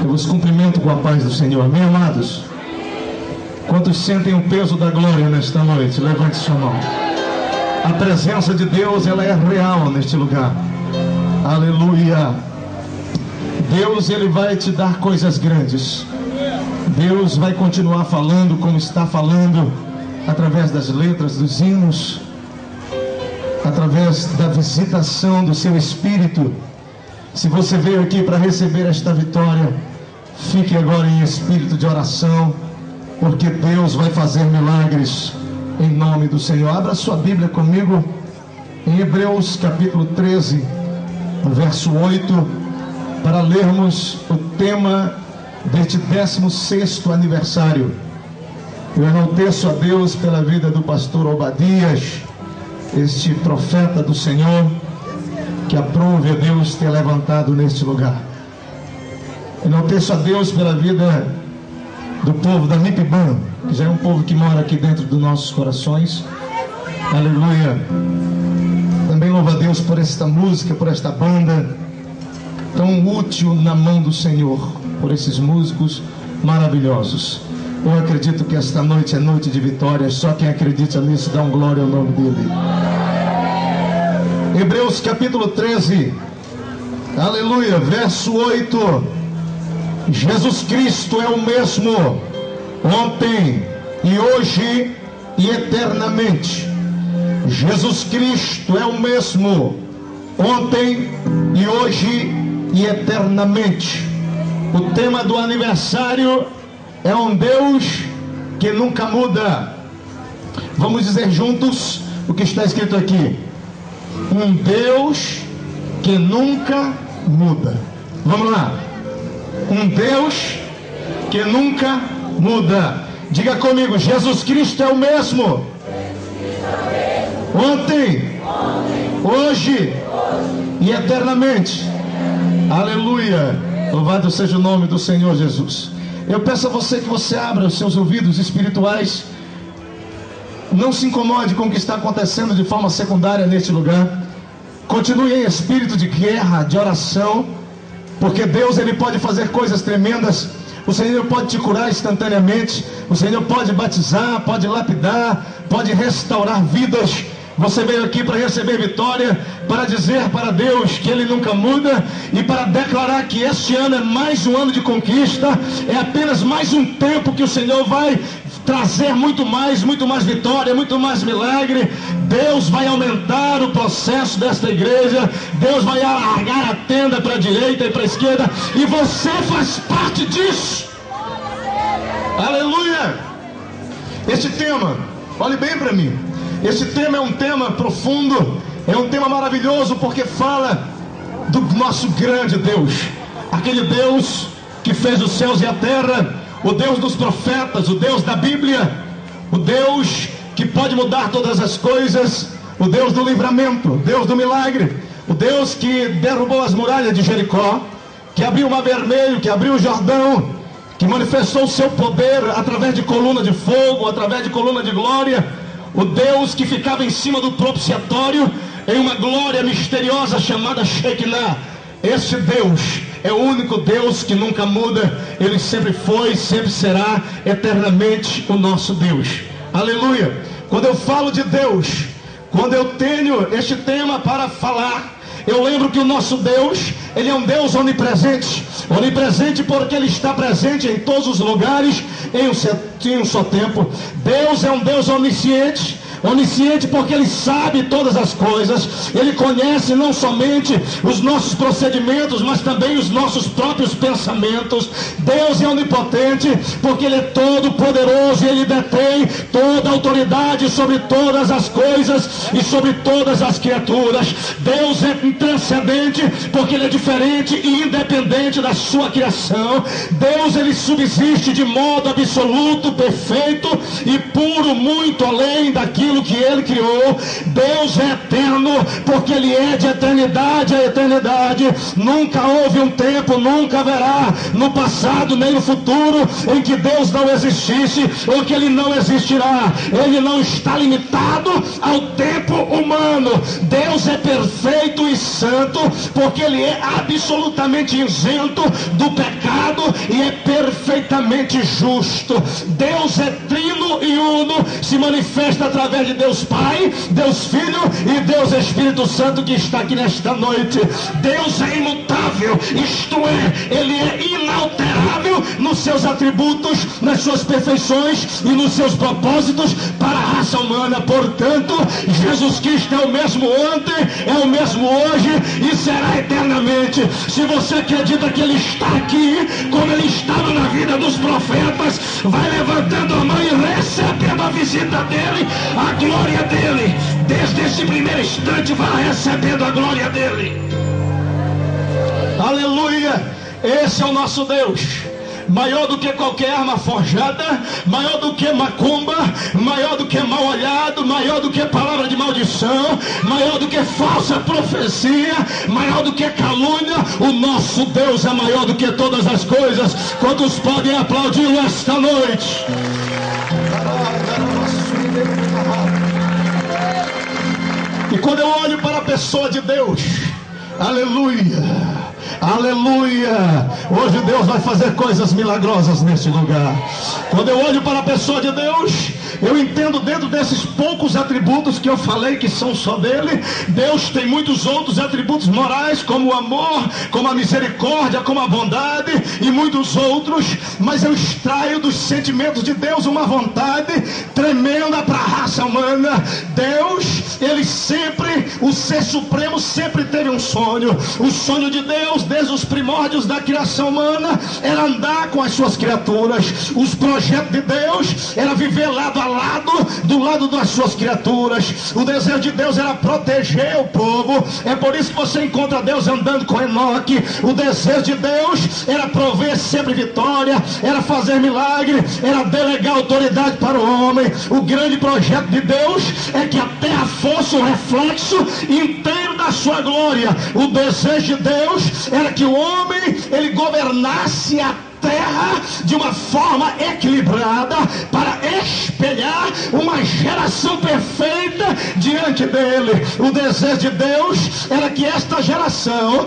Eu vos cumprimento com a paz do Senhor. Amém, amados? Quantos sentem o peso da glória nesta noite? Levante sua mão. A presença de Deus, ela é real neste lugar. Aleluia. Deus, Ele vai te dar coisas grandes. Deus vai continuar falando como está falando, através das letras, dos hinos, através da visitação do seu Espírito. Se você veio aqui para receber esta vitória, fique agora em espírito de oração, porque Deus vai fazer milagres em nome do Senhor. Abra sua Bíblia comigo em Hebreus capítulo 13, verso 8, para lermos o tema deste 16º aniversário. Eu enalteço a Deus pela vida do pastor Obadias, este profeta do Senhor, que aprove a Deus ter levantado neste lugar. Enalteço a Deus pela vida do povo da Mipibã, que já é um povo que mora aqui dentro dos nossos corações. Aleluia. Também louvo a Deus por esta música, por esta banda tão útil na mão do Senhor, por esses músicos maravilhosos. Eu acredito que esta noite é noite de vitória. Só quem acredita nisso dá um glória ao nome dele. Hebreus capítulo 13, aleluia, verso 8. Jesus Cristo é o mesmo ontem e hoje e eternamente. Jesus Cristo é o mesmo ontem e hoje e eternamente. O tema do aniversário é um Deus que nunca muda. Vamos dizer juntos o que está escrito aqui: um Deus que nunca muda. Vamos lá. Um Deus que nunca muda. Diga comigo: Jesus Cristo é o mesmo ontem, hoje e eternamente. Aleluia. Louvado seja o nome do Senhor Jesus. Eu peço a você que você abra os seus ouvidos espirituais. Não se incomode com o que está acontecendo de forma secundária neste lugar. Continue em espírito de guerra, de oração, porque Deus, Ele pode fazer coisas tremendas. O Senhor pode te curar instantaneamente. O Senhor pode batizar, pode lapidar, pode restaurar vidas. Você veio aqui para receber vitória, para dizer para Deus que Ele nunca muda, e para declarar que este ano é mais um ano de conquista, é apenas mais um tempo que o Senhor vai trazer muito mais vitória, muito mais milagre. Deus vai aumentar o processo desta igreja. Deus vai alargar a tenda para a direita e para a esquerda, e você faz parte disso. Aleluia. Este tema, olhe bem para mim, este tema é um tema profundo, é um tema maravilhoso, porque fala do nosso grande Deus, aquele Deus que fez os céus e a terra, o Deus dos profetas, o Deus da Bíblia, o Deus que pode mudar todas as coisas, o Deus do livramento, o Deus do milagre, o Deus que derrubou as muralhas de Jericó, que abriu o mar vermelho, que abriu o Jordão, que manifestou o seu poder através de coluna de fogo, através de coluna de glória, o Deus que ficava em cima do propiciatório em uma glória misteriosa chamada Shekinah. Esse Deus é o único Deus que nunca muda. Ele sempre foi, sempre será, eternamente o nosso Deus. Aleluia. Quando eu falo de Deus, quando eu tenho este tema para falar, eu lembro que o nosso Deus, Ele é um Deus onipresente. Onipresente porque Ele está presente em todos os lugares em um só tempo. Deus é um Deus onisciente. Onisciente porque Ele sabe todas as coisas. Ele conhece não somente os nossos procedimentos, mas também os nossos próprios pensamentos. Deus é onipotente porque Ele é todo poderoso e Ele detém toda a autoridade sobre todas as coisas e sobre todas as criaturas. Deus é transcendente porque Ele é diferente e independente da sua criação. Deus, Ele subsiste de modo absoluto, perfeito e puro, muito além daquilo aquilo que Ele criou. Deus é eterno, porque Ele é de eternidade a eternidade. Nunca houve um tempo, nunca haverá no passado nem no futuro em que Deus não existisse ou que Ele não existirá. Ele não está limitado ao tempo humano. Deus é perfeito e santo, porque Ele é absolutamente isento do pecado e é perfeitamente justo. Deus é trino e uno, se manifesta através de Deus Pai, Deus Filho e Deus Espírito Santo, que está aqui nesta noite. Deus é imutável, isto é, Ele é inalterável nos seus atributos, nas suas perfeições e nos seus propósitos para a raça humana. Portanto, Jesus Cristo é o mesmo ontem, é o mesmo hoje e será eternamente. Se você acredita que Ele está aqui, como Ele estava na vida dos profetas, vai levantando a mão e recebendo a visita dEle, a glória dEle. Desde esse primeiro instante vai recebendo a glória dEle. Aleluia! Esse é o nosso Deus. Maior do que qualquer arma forjada, maior do que macumba, maior do que mal olhado, maior do que palavra de maldição, maior do que falsa profecia, maior do que calúnia. O nosso Deus é maior do que todas as coisas. Quantos podem aplaudi-lo esta noite? E quando eu olho para a pessoa de Deus, aleluia, aleluia, hoje Deus vai fazer coisas milagrosas nesse lugar. Quando eu olho para a pessoa de Deus, eu entendo, dentro desses poucos atributos que eu falei que são só dele, Deus tem muitos outros atributos morais, como o amor, como a misericórdia, como a bondade e muitos outros. Mas eu extraio dos sentimentos de Deus uma vontade tremenda para a raça humana. Deus, Ele sempre, o Ser Supremo sempre teve um sonho. O sonho de Deus, desde os primórdios da criação humana, era andar com as suas criaturas. Os projetos de Deus era viver lado a lado, do lado das suas criaturas. O desejo de Deus era proteger o povo. É por isso que você encontra Deus andando com Enoque. O desejo de Deus era prover sempre vitória, era fazer milagre, era delegar autoridade para o homem. O grande projeto de Deus é que a terra fosse um reflexo inteiro da sua glória. O desejo de Deus era que o homem, ele governasse a terra de uma forma equilibrada para espelhar uma geração perfeita diante dele. O desejo de Deus era que esta geração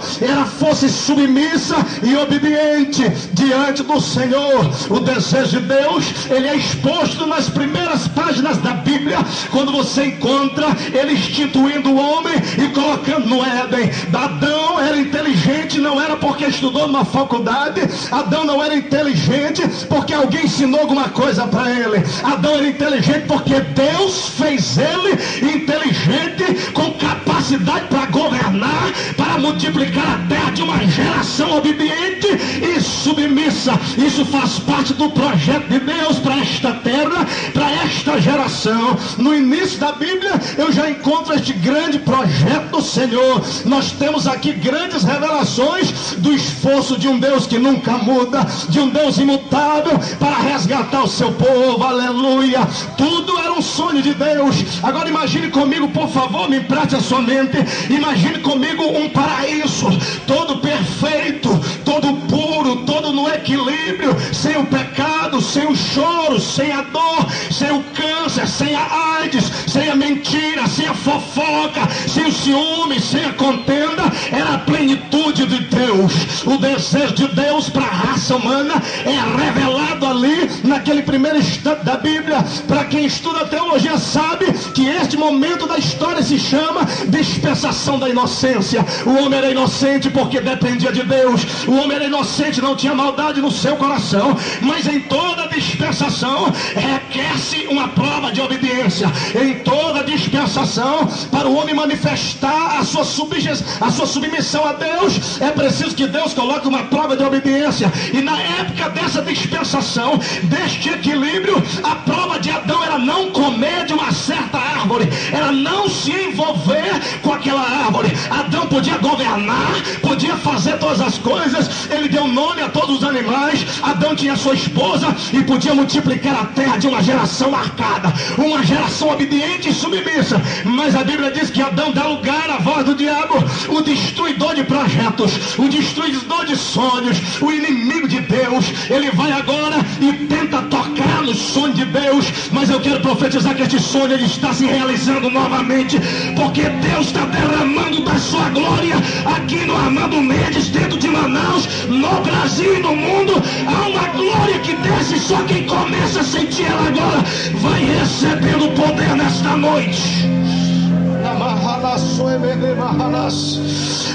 fosse submissa e obediente diante do Senhor. O desejo de Deus, ele é exposto nas primeiras páginas da Bíblia, quando você encontra ele instituindo o homem e colocando no Éden. Adão era inteligente, não era porque estudou numa faculdade. Adão não era inteligente porque alguém ensinou alguma coisa para ele. Adão era inteligente porque Deus fez ele inteligente, com capacidade para governar, para multiplicar a terra de uma geração obediente e submissa. Isso faz parte do projeto de Deus para esta terra, para esta geração. No início da Bíblia eu já encontro este grande projeto do Senhor. Nós temos aqui grandes revelações do esforço de um Deus que nunca muda, de um Deus imutável para resgatar o seu povo. Aleluia! Tudo era um sonho de Deus. Agora imagine comigo, por favor, me empreste a sua mente. Imagine comigo um paraíso todo perfeito, todo puro, todo no equilíbrio, sem o pecado, sem o choro, sem a dor, sem o câncer, sem a AIDS, sem a mentira, sem a fofoca, sem o ciúme, sem a contenda. Era a plenitude de Deus. O desejo de Deus para a raça humana é revelado ali naquele primeiro instante da Bíblia. Para quem estuda teologia sabe que este momento da história se chama dispensação da inocência. O homem era inocente porque dependia de Deus. O homem era inocente, não tinha maldade no seu coração. Mas em toda dispensação requer-se uma prova de obediência. Em toda dispensação, para o homem manifestar a sua submissão a Deus, é preciso que Deus coloque uma prova de obediência. E na época dessa dispensação, deste equilíbrio, a prova de Adão era não comer de uma certa árvore, era não se envolver com aquela árvore. Adão podia governar, podia fazer todas as coisas, ele deu nome a todos os animais. Adão tinha sua esposa e podia multiplicar a terra de uma geração marcada. uma geração obediente e submissa. Mas a Bíblia diz que Adão dá lugar à voz do diabo, o destruidor de projetos, o destruidor de sonhos, o inimigo de Deus. Ele vai agora e tenta tocar no sonho de Deus, mas eu quero profetizar que este sonho ele está se realizando novamente, porque Deus está derramando da sua glória aqui no Armando Mendes, dentro de Manaus, no Brasil e no mundo. Há uma glória que desce, só quem começa a sentir ela agora vai recebendo poder nesta noite.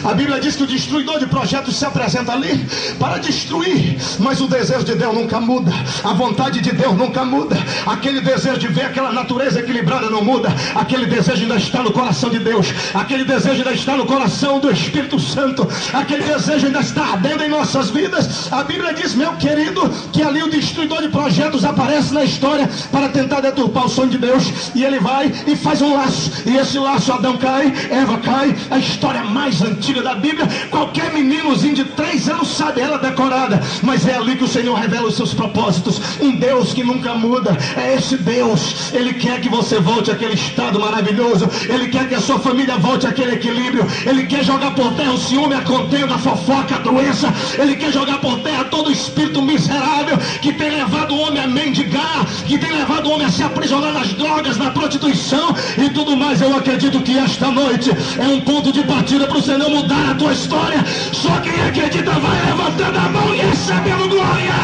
A Bíblia diz que o destruidor de projetos se apresenta ali para destruir, mas o desejo de Deus nunca muda, a vontade de Deus nunca muda. Aquele desejo de ver aquela natureza equilibrada não muda. Aquele desejo ainda está no coração de Deus, aquele desejo ainda está no coração do Espírito Santo, aquele desejo ainda está ardendo em nossas vidas. A Bíblia diz, meu querido, que ali o destruidor de projetos aparece na história para tentar deturpar o sonho de Deus, e ele vai e faz um laço, e esse laço Adão cai, Eva cai, a história mais antiga da Bíblia. Qualquer meninozinho de 3 anos sabe ela decorada, mas é ali que o Senhor revela os seus propósitos. Um Deus que nunca muda, é esse Deus. Ele quer que você volte àquele estado maravilhoso, ele quer que a sua família volte àquele equilíbrio, ele quer jogar por terra o ciúme, a contenda, a fofoca, a doença, ele quer jogar por terra todo o espírito miserável que tem levado o homem a mendigar, que tem levado o homem a se aprisionar nas drogas, na prostituição e tudo mais. Eu acredito que esta noite é um ponto de partida para o Senhor mudar a tua história. Só quem acredita vai levantando a mão e recebendo glória.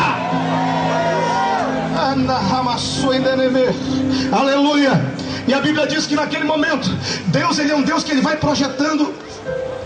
Aleluia. E a Bíblia diz que naquele momento Deus, ele é um Deus que ele vai projetando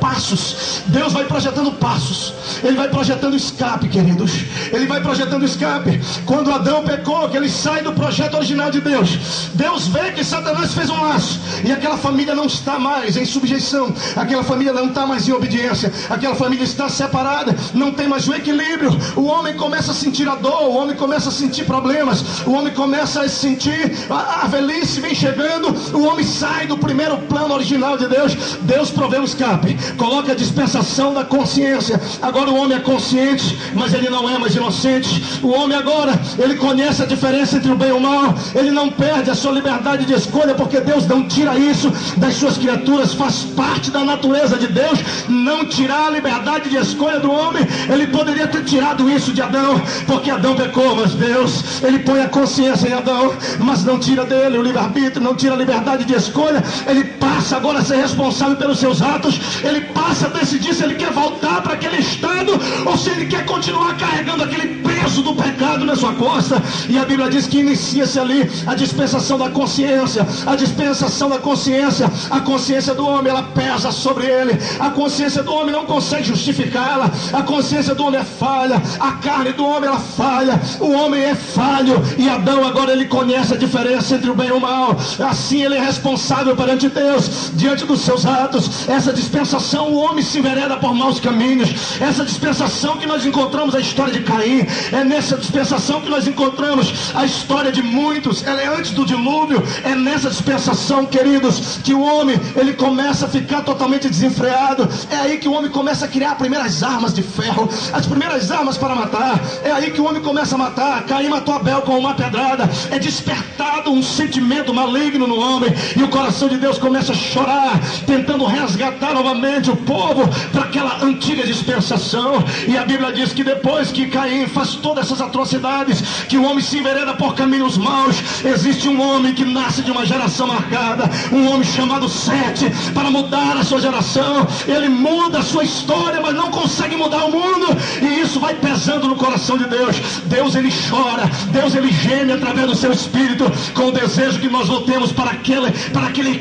passos. Deus vai projetando passos. Ele vai projetando escape, queridos. Ele vai projetando escape. Quando Adão pecou, que ele sai do projeto original de Deus, Deus vê que Satanás fez um laço, e aquela família não está mais em subjeição, aquela família não está mais em obediência, aquela família está separada, não tem mais o equilíbrio. O homem começa a sentir a dor, o homem começa a sentir problemas, o homem começa a sentir a velhice vem chegando. O homem sai do primeiro plano original de Deus. Deus provê um escape, coloca a dispensação da consciência. Agora o homem é consciente, mas ele não é mais inocente. O homem agora, ele conhece a diferença entre o bem e o mal. Ele não perde a sua liberdade de escolha, porque Deus não tira isso das suas criaturas. Faz parte da natureza de Deus não tirar a liberdade de escolha do homem. Ele poderia ter tirado isso de Adão, porque Adão pecou, mas Deus, ele põe a consciência em Adão, mas não tira dele o livre-arbítrio, não tira a liberdade de escolha. Ele passa agora a ser responsável pelos seus atos. Ele passa a decidir se ele quer voltar para aquele estado ou se ele quer continuar carregando aquele peso do pecado na sua costa. E a Bíblia diz que inicia-se ali a dispensação da consciência. A dispensação da consciência. A consciência do homem, ela pesa sobre ele. A consciência do homem não consegue justificá-la. A consciência do homem é falha. A carne do homem, ela falha. O homem é falho. E Adão agora ele conhece a diferença entre o bem e o mal. Assim ele é responsável perante Deus, diante dos seus atos. Essa dispensação, o homem se envereda por maus caminhos. Essa dispensação que nós encontramos a história de Caim. É nessa dispensação que nós encontramos a história de muitos. Ela é antes do dilúvio. É nessa dispensação, queridos, que o homem ele começa a ficar totalmente desenfreado. É aí que o homem começa a criar as primeiras armas de ferro, as primeiras armas para matar. É aí que o homem começa a matar. Caim matou Abel com uma pedrada. É despertado um sentimento maligno no homem, e o coração de Deus começa a chorar, tentando resgatar novamente o povo para aquela antiga dispensação. E a Bíblia diz que depois que Caim faz todas essas atrocidades, que o homem se envereda por caminhos maus, existe um homem que nasce de uma geração marcada, um homem chamado Sete, para mudar a sua geração. Ele muda a sua história, mas não consegue mudar o mundo, e isso vai pesando no coração de Deus. Deus ele chora, Deus ele geme através do seu espírito, com o desejo que nós voltemos para aquele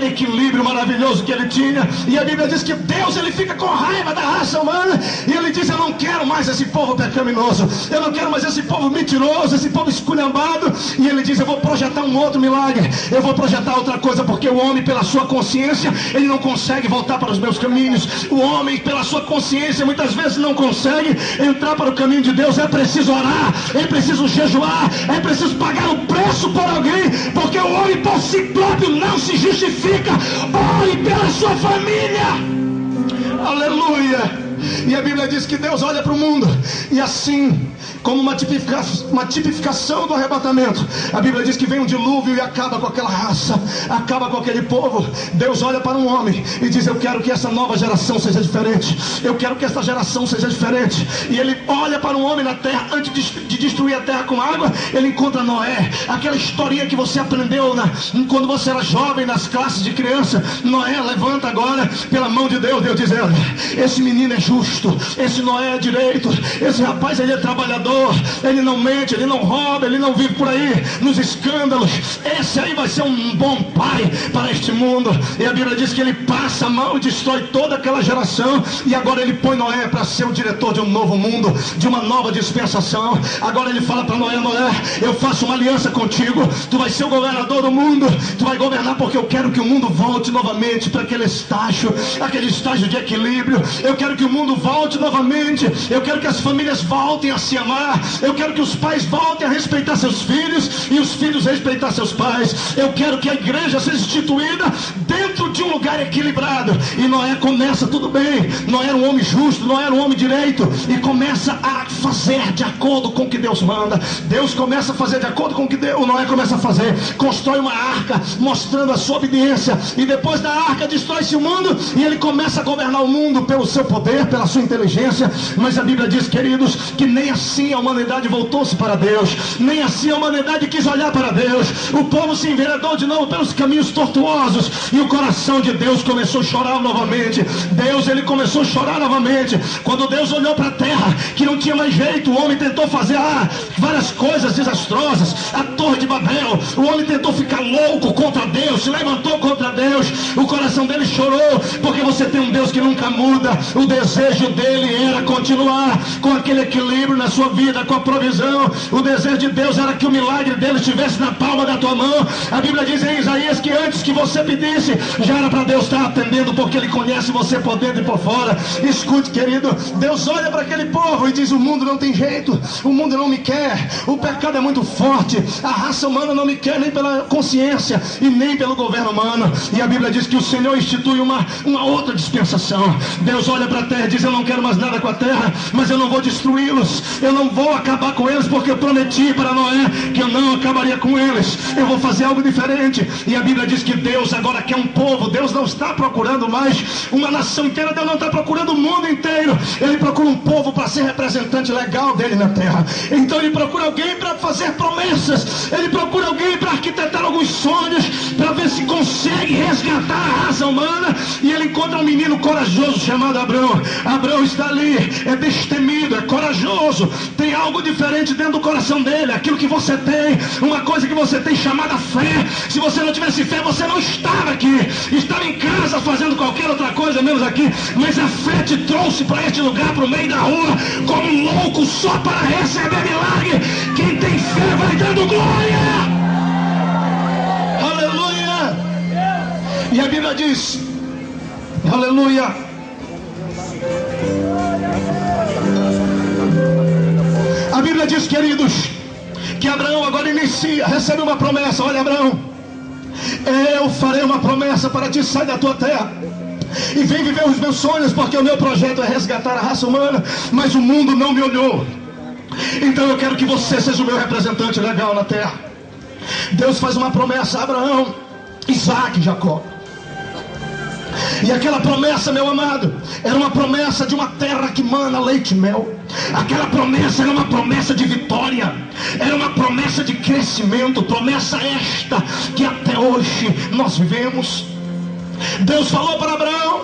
equilíbrio maravilhoso que ele tinha. E a Bíblia diz que Deus ele fica com raiva da raça humana, e ele diz: eu não quero mais esse povo pecaminoso, eu não quero mais esse povo mentiroso, esse povo esculhambado. E ele diz: eu vou projetar um outro milagre, eu vou projetar outra coisa, porque o homem pela sua consciência ele não consegue voltar para os meus caminhos. O homem pela sua consciência muitas vezes não consegue entrar para o caminho de Deus. É preciso orar, é preciso jejuar, é preciso pagar o preço por alguém, porque o homem por si próprio não se justifica. Ore pela sua família. Aleluia. E a Bíblia diz que Deus olha para o mundo, e assim, como uma tipificação do arrebatamento, a Bíblia diz que vem um dilúvio e acaba com aquela raça, acaba com aquele povo. Deus olha para um homem e diz: eu quero que essa nova geração seja diferente, eu quero que essa geração seja diferente. E ele olha para um homem na terra. Antes de destruir a terra com água, ele encontra Noé. Aquela historinha que você aprendeu quando você era jovem, nas classes de criança. Noé levanta agora pela mão de Deus. Deus diz: olha, esse menino é justo, esse Noé é direito, esse rapaz ele é trabalhador, ele não mente, ele não rouba, ele não vive por aí nos escândalos. Esse aí vai ser um bom pai para este mundo. E a Bíblia diz que ele passa a mão e destrói toda aquela geração, e agora ele põe Noé para ser o diretor de um novo mundo, de uma nova dispensação. Agora ele fala para Noé: Noé, eu faço uma aliança contigo, tu vai ser o governador do mundo, tu vai governar porque eu quero que o mundo volte novamente para aquele estágio de equilíbrio. Eu quero que o mundo volte novamente, eu quero que as famílias voltem a se amar, eu quero que os pais voltem a respeitar seus filhos e os filhos respeitar seus pais. Eu quero que a igreja seja instituída dentro de um lugar equilibrado. E Noé começa, tudo bem, Noé era um homem justo, Noé era um homem direito, e começa a fazer de acordo com o que Deus manda. Deus começa a fazer de acordo com o que Noé começa a fazer. Constrói uma arca mostrando a sua obediência, e depois da arca destrói-se o mundo, e ele começa a governar o mundo pelo seu poder, pela sua inteligência. Mas a Bíblia diz, queridos, que nem assim a humanidade voltou-se para Deus, nem assim a humanidade quis olhar para Deus. O povo se enveredou de novo pelos caminhos tortuosos, e o coração de Deus começou a chorar novamente. Ele começou a chorar novamente. Quando Deus olhou para a terra, que não tinha mais jeito, o homem tentou fazer várias coisas desastrosas, a Torre de Babel. O homem tentou ficar louco contra Deus, se levantou contra Deus. O coração dele chorou, porque você tem um Deus que nunca muda. O desejo dele era continuar com aquele equilíbrio na sua vida, com a provisão. O desejo de Deus era que o milagre dele estivesse na palma da tua mão. A Bíblia diz em Isaías que antes que você pedisse, já era para Deus estar atendendo, porque ele conhece você por dentro e por fora. Escute, querido, Deus olha para aquele povo e diz: o mundo não tem jeito, o mundo não me quer, o pecado é muito forte, a raça humana não me quer nem pela consciência e nem pelo governo humano. E a Bíblia diz que o Senhor institui uma outra dispensação. Deus olha para a terra e diz: eu não quero mais nada com a terra, mas eu não vou destruí-los, eu não vou acabar com eles, porque eu prometi para Noé que eu não acabaria com eles. Eu vou fazer algo diferente. E a Bíblia diz que Deus agora quer um povo. Deus não está procurando mais uma nação inteira, Deus não está procurando o mundo inteiro. Ele procura um povo para ser representante legal dele na terra. Então ele procura alguém para fazer promessas, ele procura alguém para arquitetar alguns sonhos, para ver se consegue resgatar a raça humana. E ele encontra um menino corajoso chamado Abrão. Abrão está ali, é destemido, é corajoso, tem algo diferente dentro do coração dele. Aquilo que você tem, uma coisa que você tem chamada fé. Se você não tivesse fé, você não estava aqui, estava em casa fazendo qualquer outra coisa menos aqui. Mas a fé te trouxe para este lugar, para o meio da rua, como um louco, só para receber milagre. Quem tem fé vai dando glória. Aleluia. E a Bíblia diz, aleluia, a Bíblia diz, queridos, que Abraão agora recebe uma promessa. Olha, Abraão, eu farei uma promessa para ti, sai da tua terra e vem viver os meus sonhos, porque o meu projeto é resgatar a raça humana, mas o mundo não me olhou. Então eu quero que você seja o meu representante legal na terra. Deus faz uma promessa a Abraão, Isaac e Jacó. E aquela promessa, meu amado, era uma promessa de uma terra que mana leite e mel. Aquela promessa era uma promessa de vitória, era uma promessa de crescimento. Promessa esta que até hoje nós vivemos. Deus falou para Abraão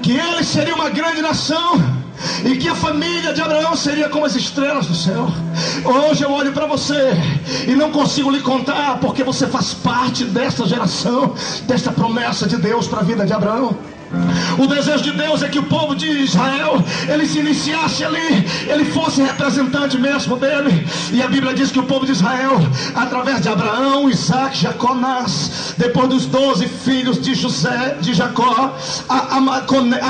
que ele seria uma grande nação e que a família de Abraão seria como as estrelas do céu. Hoje eu olho para você e não consigo lhe contar, porque você faz parte dessa geração, dessa promessa de Deus para a vida de Abraão. O desejo de Deus é que o povo de Israel, ele se iniciasse ali, ele fosse representante mesmo dele. E a Bíblia diz que o povo de Israel, através de Abraão, Isaac, Jacó nasce. Depois dos 12 filhos de José, de Jacó,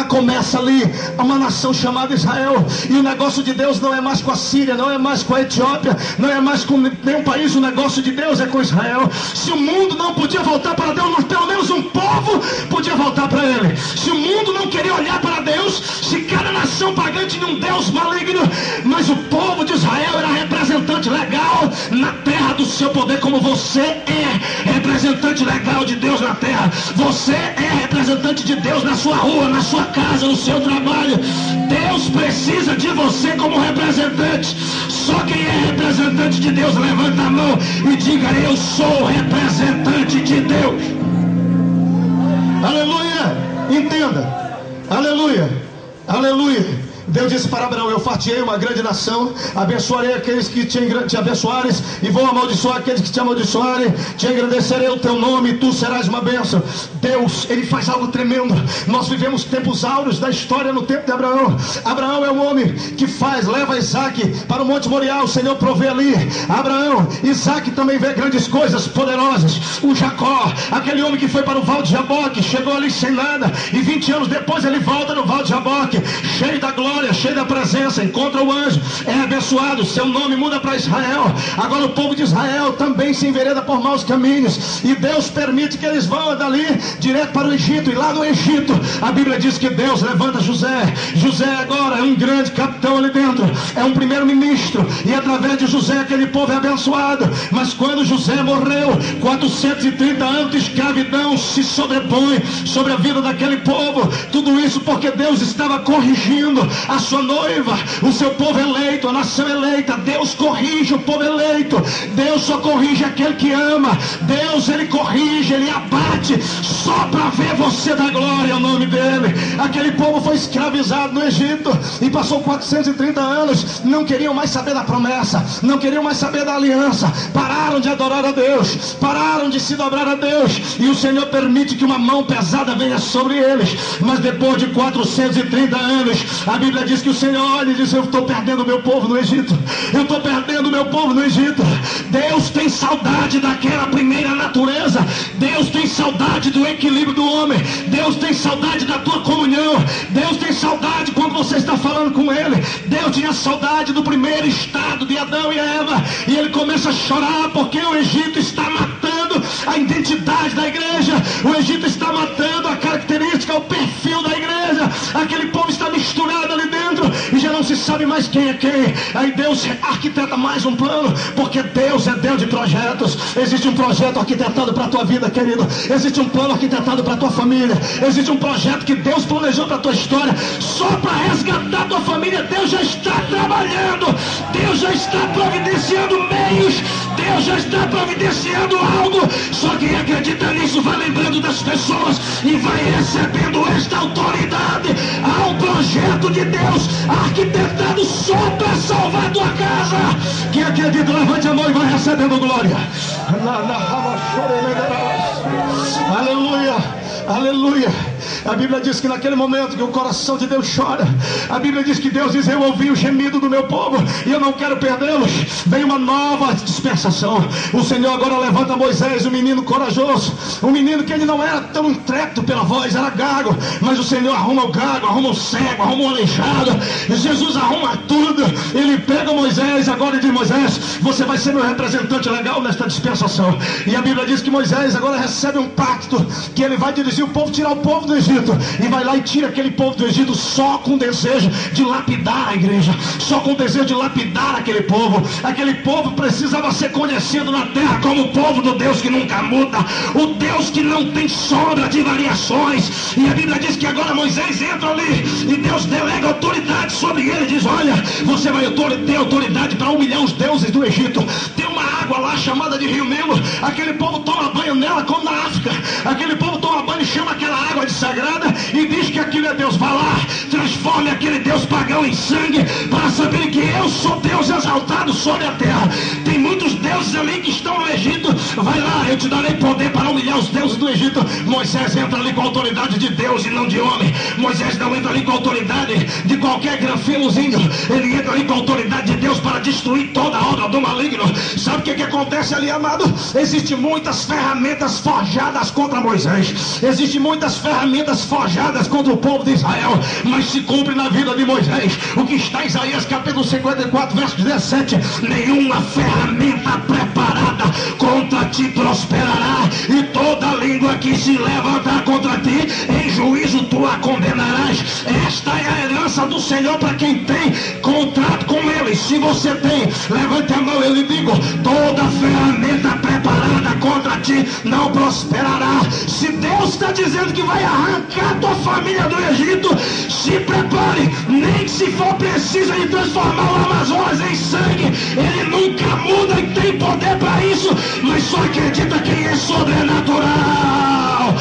começa ali uma nação chamada Israel. E o negócio de Deus não é mais com a Síria, não é mais com a Etiópia, não é mais com nenhum país. O negócio de Deus é com Israel. Se o mundo não podia voltar para Deus, mas pelo menos um povo podia voltar para ele. Se o mundo mundo não queria olhar para Deus, se cada nação pagã tinha um Deus maligno, mas o povo de Israel era representante legal na terra do seu poder, como você é representante legal de Deus na terra. Você é representante de Deus na sua rua, na sua casa, no seu trabalho. Deus precisa de você como representante. Só quem é representante de Deus, levanta a mão e diga: eu sou representante de Deus. Aleluia. Entenda. Aleluia. Aleluia. Deus disse para Abraão: eu fartei uma grande nação, abençoarei aqueles que te abençoarem, e vou amaldiçoar aqueles que te amaldiçoarem, te engrandecerei o teu nome, e tu serás uma bênção. Deus, ele faz algo tremendo. Nós vivemos tempos áureos da história no tempo de Abraão. Abraão é um homem que leva Isaac para o Monte Moriá, o Senhor provê ali. Abraão, Isaac também vê grandes coisas poderosas. O Jacó, aquele homem que foi para o Val de Jaboque, chegou ali sem nada, e 20 anos depois ele volta no Val de Jaboque, cheio da glória, cheio da presença, encontra o anjo, é abençoado, seu nome muda para Israel. Agora o povo de Israel também se envereda por maus caminhos, e Deus permite que eles vão dali direto para o Egito. E lá no Egito a Bíblia diz que Deus levanta José. José agora é um grande capitão ali dentro, é um primeiro-ministro, e através de José aquele povo é abençoado. Mas quando José morreu, 430 anos de escravidão se sobrepõe sobre a vida daquele povo. Tudo isso porque Deus estava corrigindo a sua noiva, o seu povo eleito, a nação eleita. Deus corrige o povo eleito. Deus só corrige aquele que ama. Deus, ele corrige, ele abate só para ver você dar glória ao nome dele. Aquele povo foi escravizado no Egito e passou 430 anos, não queriam mais saber da promessa, não queriam mais saber da aliança, pararam de adorar a Deus, pararam de se dobrar a Deus, e o Senhor permite que uma mão pesada venha sobre eles. Mas depois de 430 anos, a Bíblia diz que o Senhor olha e diz: eu estou perdendo o meu povo no Egito, eu estou perdendo o meu povo no Egito. Deus tem saudade daquela primeira natureza. Deus tem saudade do equilíbrio do homem. Deus tem saudade da tua comunhão. Deus tem saudade quando você está falando com ele. Deus tinha saudade do primeiro estado de Adão e Eva, e ele começa a chorar porque o Egito está matando a identidade da igreja. O Egito está matando a característica, o perfil da igreja. Aquele povo está misturado ali dentro e já não se sabe mais quem é quem. Aí Deus arquiteta mais um plano, porque Deus é Deus de projetos. Existe um projeto arquitetado para a tua vida, querido. Existe um plano arquitetado para a tua família. Existe um projeto que Deus planejou para a tua história. Só para resgatar a tua família, Deus já está trabalhando. Deus já está providenciando meios. Deus já está providenciando algo. Só quem acredita nisso vai lembrando das pessoas e vai recebendo esta autoridade. Há um projeto de Deus arquitetado só para salvar a tua casa. Quem acredita, levante a mão e vai recebendo glória. Aleluia, aleluia. A Bíblia diz que naquele momento que o coração de Deus chora, a Bíblia diz que Deus diz: eu ouvi o gemido do meu povo e eu não quero perdê-los. Vem uma nova dispensação. O Senhor agora levanta Moisés, um menino corajoso, um menino que ele não era tão intrépido pela voz, era gago, mas o Senhor arruma o gago, arruma o cego, arruma o aleijado. Jesus arruma tudo. Ele pega Moisés agora e diz: Moisés, você vai ser meu representante legal nesta dispensação. E a Bíblia diz que Moisés agora recebe um pacto, que ele vai dirigir o povo, tirar o povo do Egito, e vai lá e tira aquele povo do Egito só com desejo de lapidar a igreja, só com desejo de lapidar aquele povo. Aquele povo precisava ser conhecido na terra como o povo do Deus que nunca muda, o Deus que não tem sombra de variações. E a Bíblia diz que agora Moisés entra ali e Deus delega autoridade sobre ele, diz: olha, você vai ter autoridade para humilhar os deuses do Egito. Tem uma água lá chamada de Rio Nilo, aquele povo toma banho nela como na África. Aquele povo toma banho e chama aquela água de sagrada e diz que aquilo é Deus. Vai lá, transforme aquele Deus pagão em sangue, para saber que eu sou Deus exaltado sobre a terra. Tem muitos deuses ali que estão no Egito. Vai lá, eu te darei poder para humilhar os deuses do Egito. Moisés entra ali com a autoridade de Deus e não de homem. Moisés não entra ali com a autoridade de qualquer granfilozinho. Ele entra ali com a autoridade de Deus para destruir toda a obra do maligno. Sabe o que que acontece ali, amado? Existem muitas ferramentas forjadas contra Moisés. Existem muitas ferramentas forjadas contra o povo de Israel. Mas se cumpre na vida de Moisés o que está em Isaías capítulo 54, verso 17: nenhuma ferramenta preparada contra ti prosperará, e toda língua que se levantar contra ti, em juízo tu a condenarás. Esta é a herança do Senhor para quem tem contrato com Ele. Se você tem, levante a mão, eu lhe digo: toda ferramenta preparada contra ti não prosperará. Se Deus está dizendo que vai arrancar tua família do Egito, se prepare, nem que se for preciso de transformar o Amazonas em sangue. Ele nunca muda e tem poder para isso, mas só acredita quem é sobrenatural.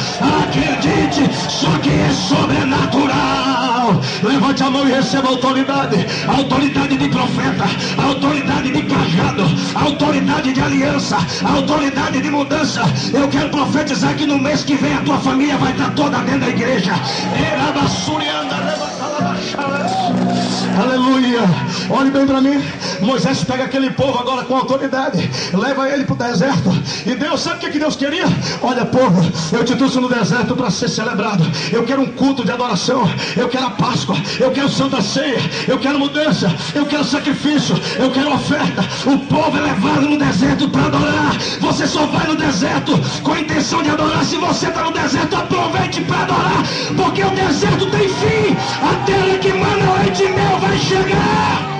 Acredite, só quem é sobrenatural. Levante a mão e receba autoridade. A autoridade de profeta, a autoridade de cajado, a autoridade de aliança, a autoridade de mudança. Eu quero profetizar que no mês que vem a tua família vai estar toda dentro da igreja. Aleluia. Olhe bem para mim. Moisés pega aquele povo agora com autoridade, leva ele para o deserto. E Deus, sabe o que Deus queria? Olha, povo, eu te trouxe no deserto para ser celebrado. Eu quero um culto de adoração. Eu quero a Páscoa. Eu quero Santa Ceia. Eu quero mudança. Eu quero sacrifício. Eu quero oferta. O povo é levado no deserto para adorar. Você só vai no deserto com a intenção de adorar. Se você está no deserto, aproveite para adorar, porque o deserto tem fim. A terra que mana leite e mel vai chegar.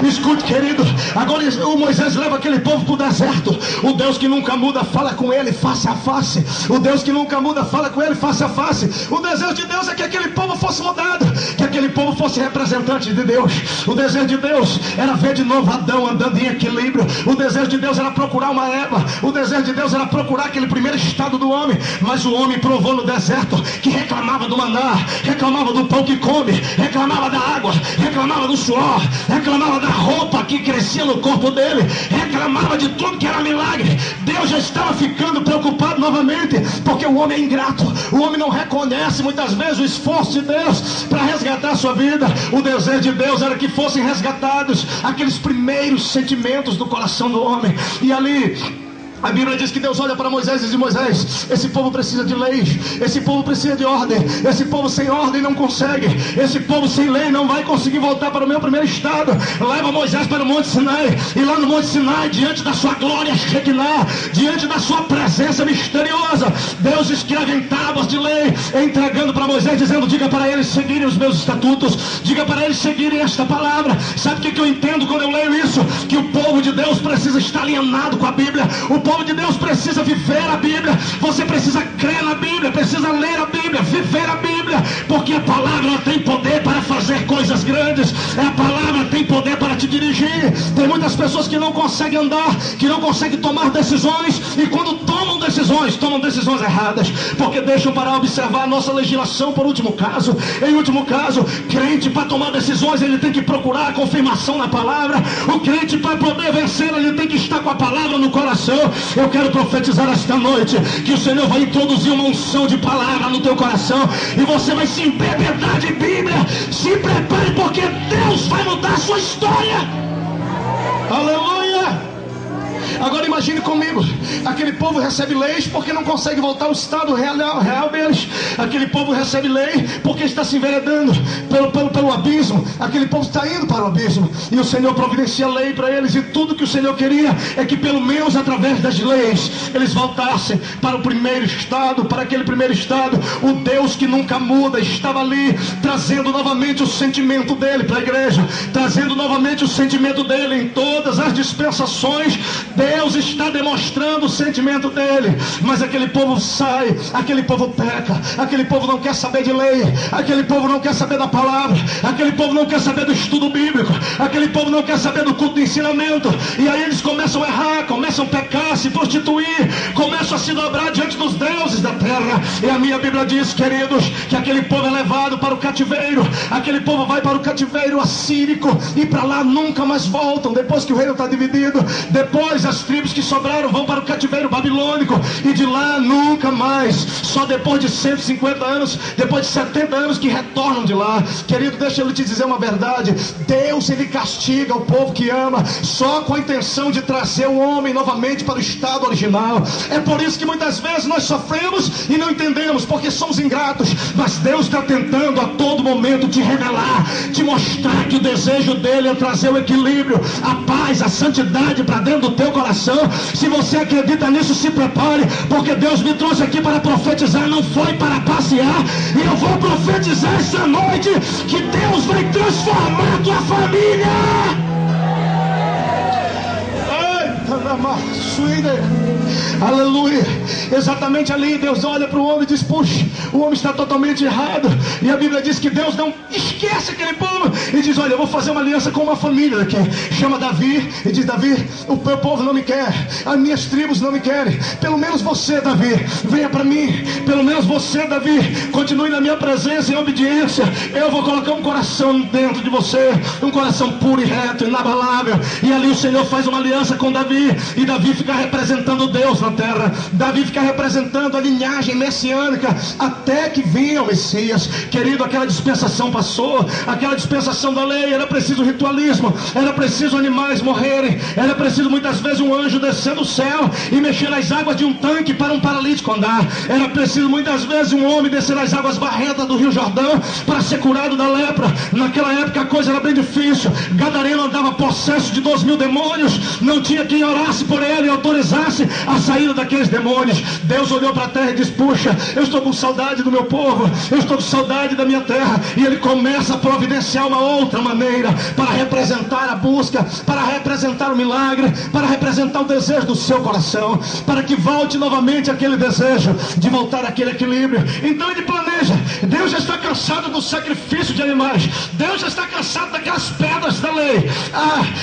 Escute, querido. Agora o Moisés leva aquele povo para o deserto. O Deus que nunca muda fala com ele face a face. O Deus que nunca muda fala com ele face a face. O desejo de Deus é que aquele povo fosse mudado, que aquele povo fosse representante de Deus. O desejo de Deus era ver de novo Adão andando em equilíbrio. O desejo de Deus era procurar uma Eva. O desejo de Deus era procurar aquele primeiro estado do homem. Mas o homem provou no deserto que reclamava do maná, reclamava do pão que come, reclamava da água, reclamava do suor, reclamava da roupa que crescia no corpo dele, reclamava de tudo que era milagre. Deus já estava ficando preocupado novamente, porque o homem é ingrato. O homem não reconhece muitas vezes o esforço de Deus para resgatar a sua vida. O desejo de Deus era que fossem resgatados aqueles primeiros sentimentos do coração do homem. E ali a Bíblia diz que Deus olha para Moisés e diz: Moisés, esse povo precisa de lei, esse povo precisa de ordem, esse povo sem ordem não consegue, esse povo sem lei não vai conseguir voltar para o meu primeiro estado. Leva Moisés para o Monte Sinai, e lá no Monte Sinai, diante da sua glória Shekinah, diante da sua presença misteriosa, Deus escreve em tábuas de lei, entregando para Moisés, dizendo: diga para eles seguirem os meus estatutos, diga para eles seguirem esta palavra. Sabe o que eu entendo quando eu leio isso? Que o povo de Deus precisa estar alinhado com a Bíblia. O povo de Deus precisa viver a Bíblia. Você precisa crer na Bíblia, precisa ler a Bíblia, viver a Bíblia, porque a palavra tem poder para fazer coisas grandes. A palavra tem poder para te dirigir. Tem muitas pessoas que não conseguem andar, que não conseguem tomar decisões, e quando tomam decisões erradas, porque deixam para observar a nossa legislação. Por último caso, em último caso, crente, para tomar decisões, ele tem que procurar a confirmação na palavra. O crente, para poder vencer, ele tem que estar com a palavra no coração. Eu quero profetizar esta noite que o Senhor vai introduzir uma unção de palavra no teu coração, e você vai se embebedar de Bíblia. Se prepare, porque Deus vai mudar a sua história. Aleluia. Agora imagine comigo, aquele povo recebe leis porque não consegue voltar ao estado real deles. Aquele povo recebe lei porque está se enveredando pelo abismo. Aquele povo está indo para o abismo, e o Senhor providencia lei para eles. E tudo que o Senhor queria é que pelo menos através das leis eles voltassem para o primeiro estado, para aquele primeiro estado. O Deus que nunca muda estava ali, trazendo novamente o sentimento dele para a igreja, trazendo novamente o sentimento dele em todas as dispensações. Deus está demonstrando o sentimento dele. Mas aquele povo sai, aquele povo peca, aquele povo não quer saber de lei, aquele povo não quer saber da palavra, aquele povo não quer saber do estudo bíblico, aquele povo não quer saber do culto de ensinamento. E aí eles começam a errar, começam a pecar, se prostituir, começam a se dobrar diante dos deuses da terra. E a minha Bíblia diz, queridos, que aquele povo é levado para o cativeiro. Aquele povo vai para o cativeiro assírico, e para lá nunca mais voltam. Depois que o reino está dividido, depois as tribos que sobraram vão para o cativeiro babilônico, e de lá nunca mais, só depois de 150 anos, depois de 70 anos que retornam de lá. Querido, deixa eu te dizer uma verdade: Deus, ele castiga o povo que ama só com a intenção de trazer o homem novamente para o estado original. É por isso que muitas vezes nós sofremos e não entendemos, porque somos ingratos. Mas Deus está tentando a todo momento te revelar, te mostrar que o desejo dele é trazer o equilíbrio, a paz, a santidade para dentro do teu coração. Se você acredita nisso, se prepare, porque Deus me trouxe aqui para profetizar, não foi para passear. E eu vou profetizar essa noite que Deus vai transformar a tua família. Aleluia. Exatamente ali Deus olha para o homem e diz: puxa, o homem está totalmente errado. E a Bíblia diz que Deus não esquece aquele povo e diz: olha, eu vou fazer uma aliança com uma família aqui. Chama Davi e diz: Davi, o meu povo não me quer, as minhas tribos não me querem. Pelo menos você, Davi, venha para mim. Pelo menos você, Davi, continue na minha presença em obediência. Eu vou colocar um coração dentro de você, um coração puro e reto, inabalável. E ali o Senhor faz uma aliança com Davi, e Davi fica representando Deus na terra. Davi fica representando a linhagem messiânica até que venha o Messias. Querido, aquela dispensação passou, aquela dispensação da lei, era preciso ritualismo, era preciso animais morrerem, era preciso muitas vezes um anjo descer do céu e mexer nas águas de um tanque para um paralítico andar, era preciso muitas vezes um homem descer nas águas barrentas do Rio Jordão para ser curado da lepra. Naquela época a coisa era bem difícil. Gadareno andava possesso de 2.000 demônios, não tinha quem orasse por ele e autorizasse a saída daqueles demônios. Deus olhou para a terra e disse: puxa, eu estou com saudade do meu povo, eu estou com saudade da minha terra. E ele começa a providenciar uma outra maneira para representar a busca, para representar o milagre, para representar o desejo do seu coração, para que volte novamente aquele desejo de voltar àquele equilíbrio. Então ele planeja. Deus já está cansado do sacrifício de animais, Deus já está cansado daquelas pedras da lei.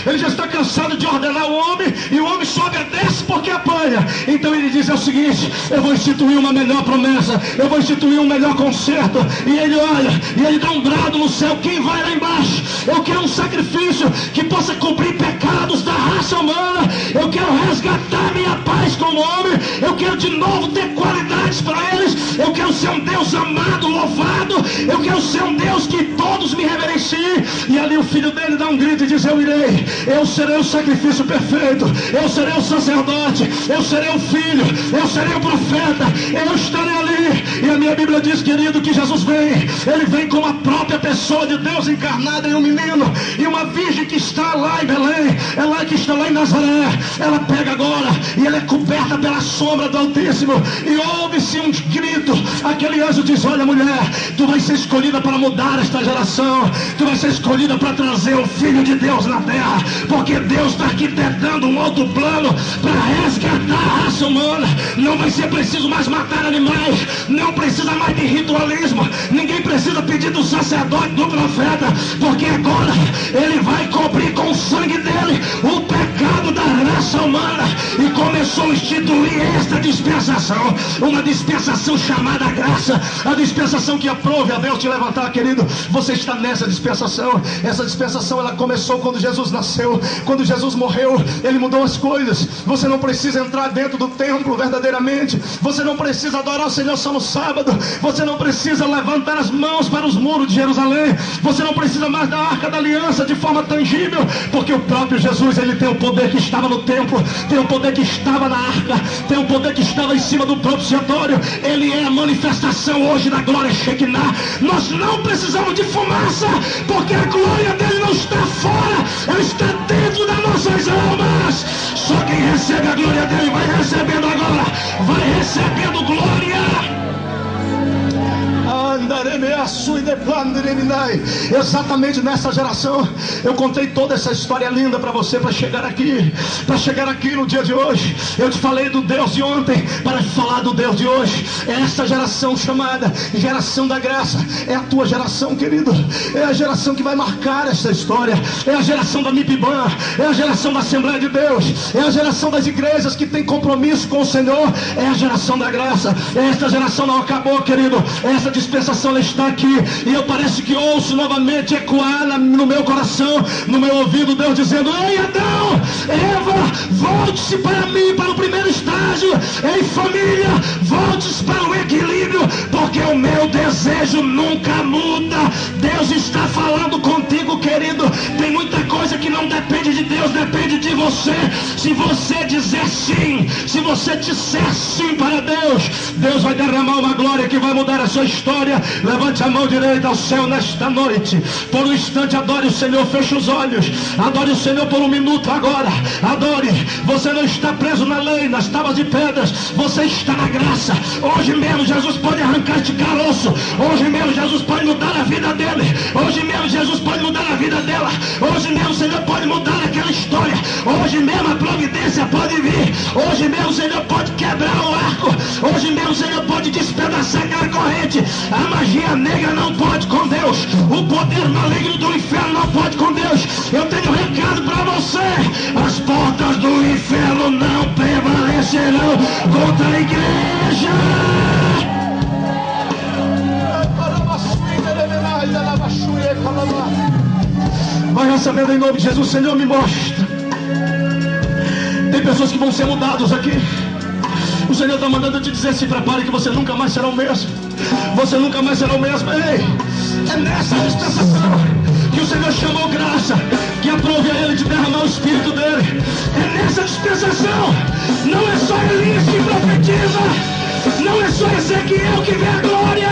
Ele já está cansado de ordenar o homem, e o homem só obedece porque apanha. Então ele diz: é o seguinte, eu vou instituir uma melhor promessa, eu vou instituir um melhor conserto. E ele olha, e ele dá um brado no céu: quem vai lá embaixo? Eu quero um sacrifício que possa cobrir pecados da raça humana. Eu quero resgatar minha paz como homem, eu quero de novo ter qualidades para eles. Eu quero ser um Deus amado, louvado, eu quero ser um Deus que todos me reverenciem. E ali o filho dele dá um grito e diz: eu irei, eu serei o sacrifício perfeito, eu serei o sacerdote, eu serei o filho, eu serei o profeta, eu estarei ali. E a minha Bíblia diz, querido, que Jesus vem, ele vem como a própria pessoa de Deus encarnada em um menino, e uma virgem que está lá em Belém, ela que está lá em Nazaré, ela pega agora e ela é coberta pela sombra do Altíssimo, e ouve-se um grito. Aquele anjo diz: olha, mulher, tu vais ser escolhida para mudar esta geração, tu vais ser escolhida para trazer o Filho de Deus na terra, porque Deus está arquitetando um outro plano para resgatar a raça humana. Não vai ser preciso mais matar animais, não precisa mais de ritualismo, ninguém precisa pedir do sacerdote, do profeta, porque agora ele vai cobrir com o sangue dele o pecado da raça humana. E começou a instituir esta dispensação, uma dispensação chamada graça, a dispensação que aprove a Deus te levantar. Querido, você está nessa dispensação. Essa dispensação ela começou quando Jesus nasceu, quando Jesus morreu, ele mudou as coisas. Você não precisa entrar dentro do templo verdadeiramente, você não precisa adorar o Senhor só no sábado, você não precisa levantar as mãos para os muros de Jerusalém, você não precisa mais da arca da aliança de forma tangível, porque o próprio Jesus, ele tem o poder que estava no templo, tem o poder que estava na arca, tem o poder que estava em cima do propiciatório. Ele é a manifestação hoje da glória Shekinah. Nós não precisamos de fumaça, porque a glória dele não está fora, ela está dentro das nossas almas. Só quem recebe a glória dele vai recebendo agora, vai recebendo glória. Exatamente nessa geração eu contei toda essa história linda para você, para chegar aqui no dia de hoje. Eu te falei do Deus de ontem para te falar do Deus de hoje. É essa geração chamada geração da graça, é a tua geração, querido, é a geração que vai marcar essa história, é a geração da MIPIBAN, é a geração da Assembleia de Deus, é a geração das igrejas que tem compromisso com o Senhor, é a geração da graça. Essa geração não acabou, querido, essa dispensação dispensação ela está aqui. E eu parece que ouço novamente ecoar no meu coração, no meu ouvido, Deus dizendo: ei, Adão, Eva, volte-se para mim, para o primeiro estágio. Ei, família, volte-se para o equilíbrio, porque o meu desejo nunca muda. Deus está falando contigo, querido. Tem muita coisa que não depende de Deus, depende de você. Se você dizer sim, se você disser sim para Deus, Deus vai derramar uma glória que vai mudar a sua história. Levante a mão direita ao céu nesta noite. Por um instante adore o Senhor, feche os olhos, adore o Senhor por um minuto agora. Adore. Você não está preso na lei, nas tábuas de pedras, você está na graça. Hoje mesmo Jesus pode arrancar este caroço. Hoje mesmo Jesus pode mudar a vida dele. Hoje mesmo Jesus pode mudar a vida dela. Hoje mesmo o Senhor pode mudar aquela história. Hoje mesmo a providência pode vir. Hoje mesmo o Senhor pode quebrar o arco. Hoje mesmo o Senhor pode despedaçar aquela corrente. A magia negra não pode com Deus. O poder maligno do inferno não pode com Deus. Eu tenho um recado para você: as portas do inferno não prevalecerão contra a igreja. Vai recebendo em nome de Jesus. Senhor, me mostra. Tem pessoas que vão ser mudadas aqui. O Senhor está mandando eu te dizer: se prepare, que você nunca mais será o mesmo. Você nunca mais será o mesmo. Ei, é nessa dispensação que o Senhor chamou graça, que aprove a Ele de derramar o Espírito dele. É nessa dispensação. Não é só Elias que profetiza. Não é só Ezequiel que vê a glória.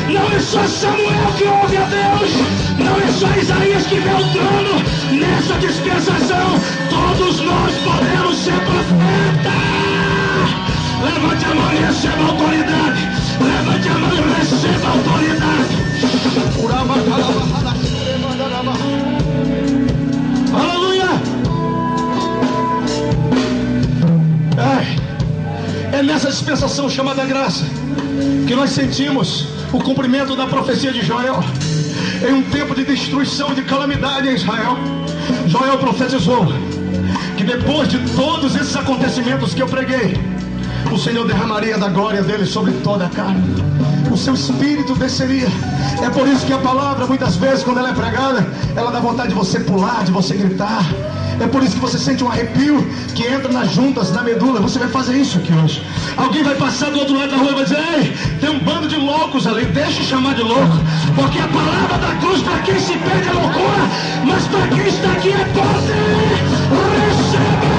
Não é só Samuel que ouve a Deus. Não é só Isaías que vê o trono. Nessa dispensação, todos nós podemos ser profetas. Levante a mão e receba a autoridade. Levante a mão e receba a autoridade. Aleluia. É nessa dispensação chamada graça que nós sentimos o cumprimento da profecia de Joel. Em um tempo de destruição e de calamidade em Israel, Joel profetizou que depois de todos esses acontecimentos que eu preguei, o Senhor derramaria da glória dele sobre toda a carne. O seu espírito desceria. É por isso que a palavra, muitas vezes, quando ela é pregada, ela dá vontade de você pular, de você gritar. É por isso que você sente um arrepio que entra nas juntas, na medula. Você vai fazer isso aqui hoje. Alguém vai passar do outro lado da rua e vai dizer: ei, tem um bando de loucos ali. Deixa eu chamar de louco. Porque a palavra da cruz, para quem se perde, é loucura. Mas para quem está aqui é poder. Receba.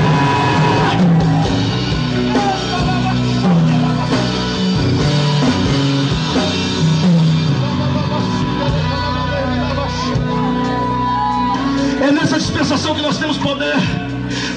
É nessa dispensação que nós temos poder.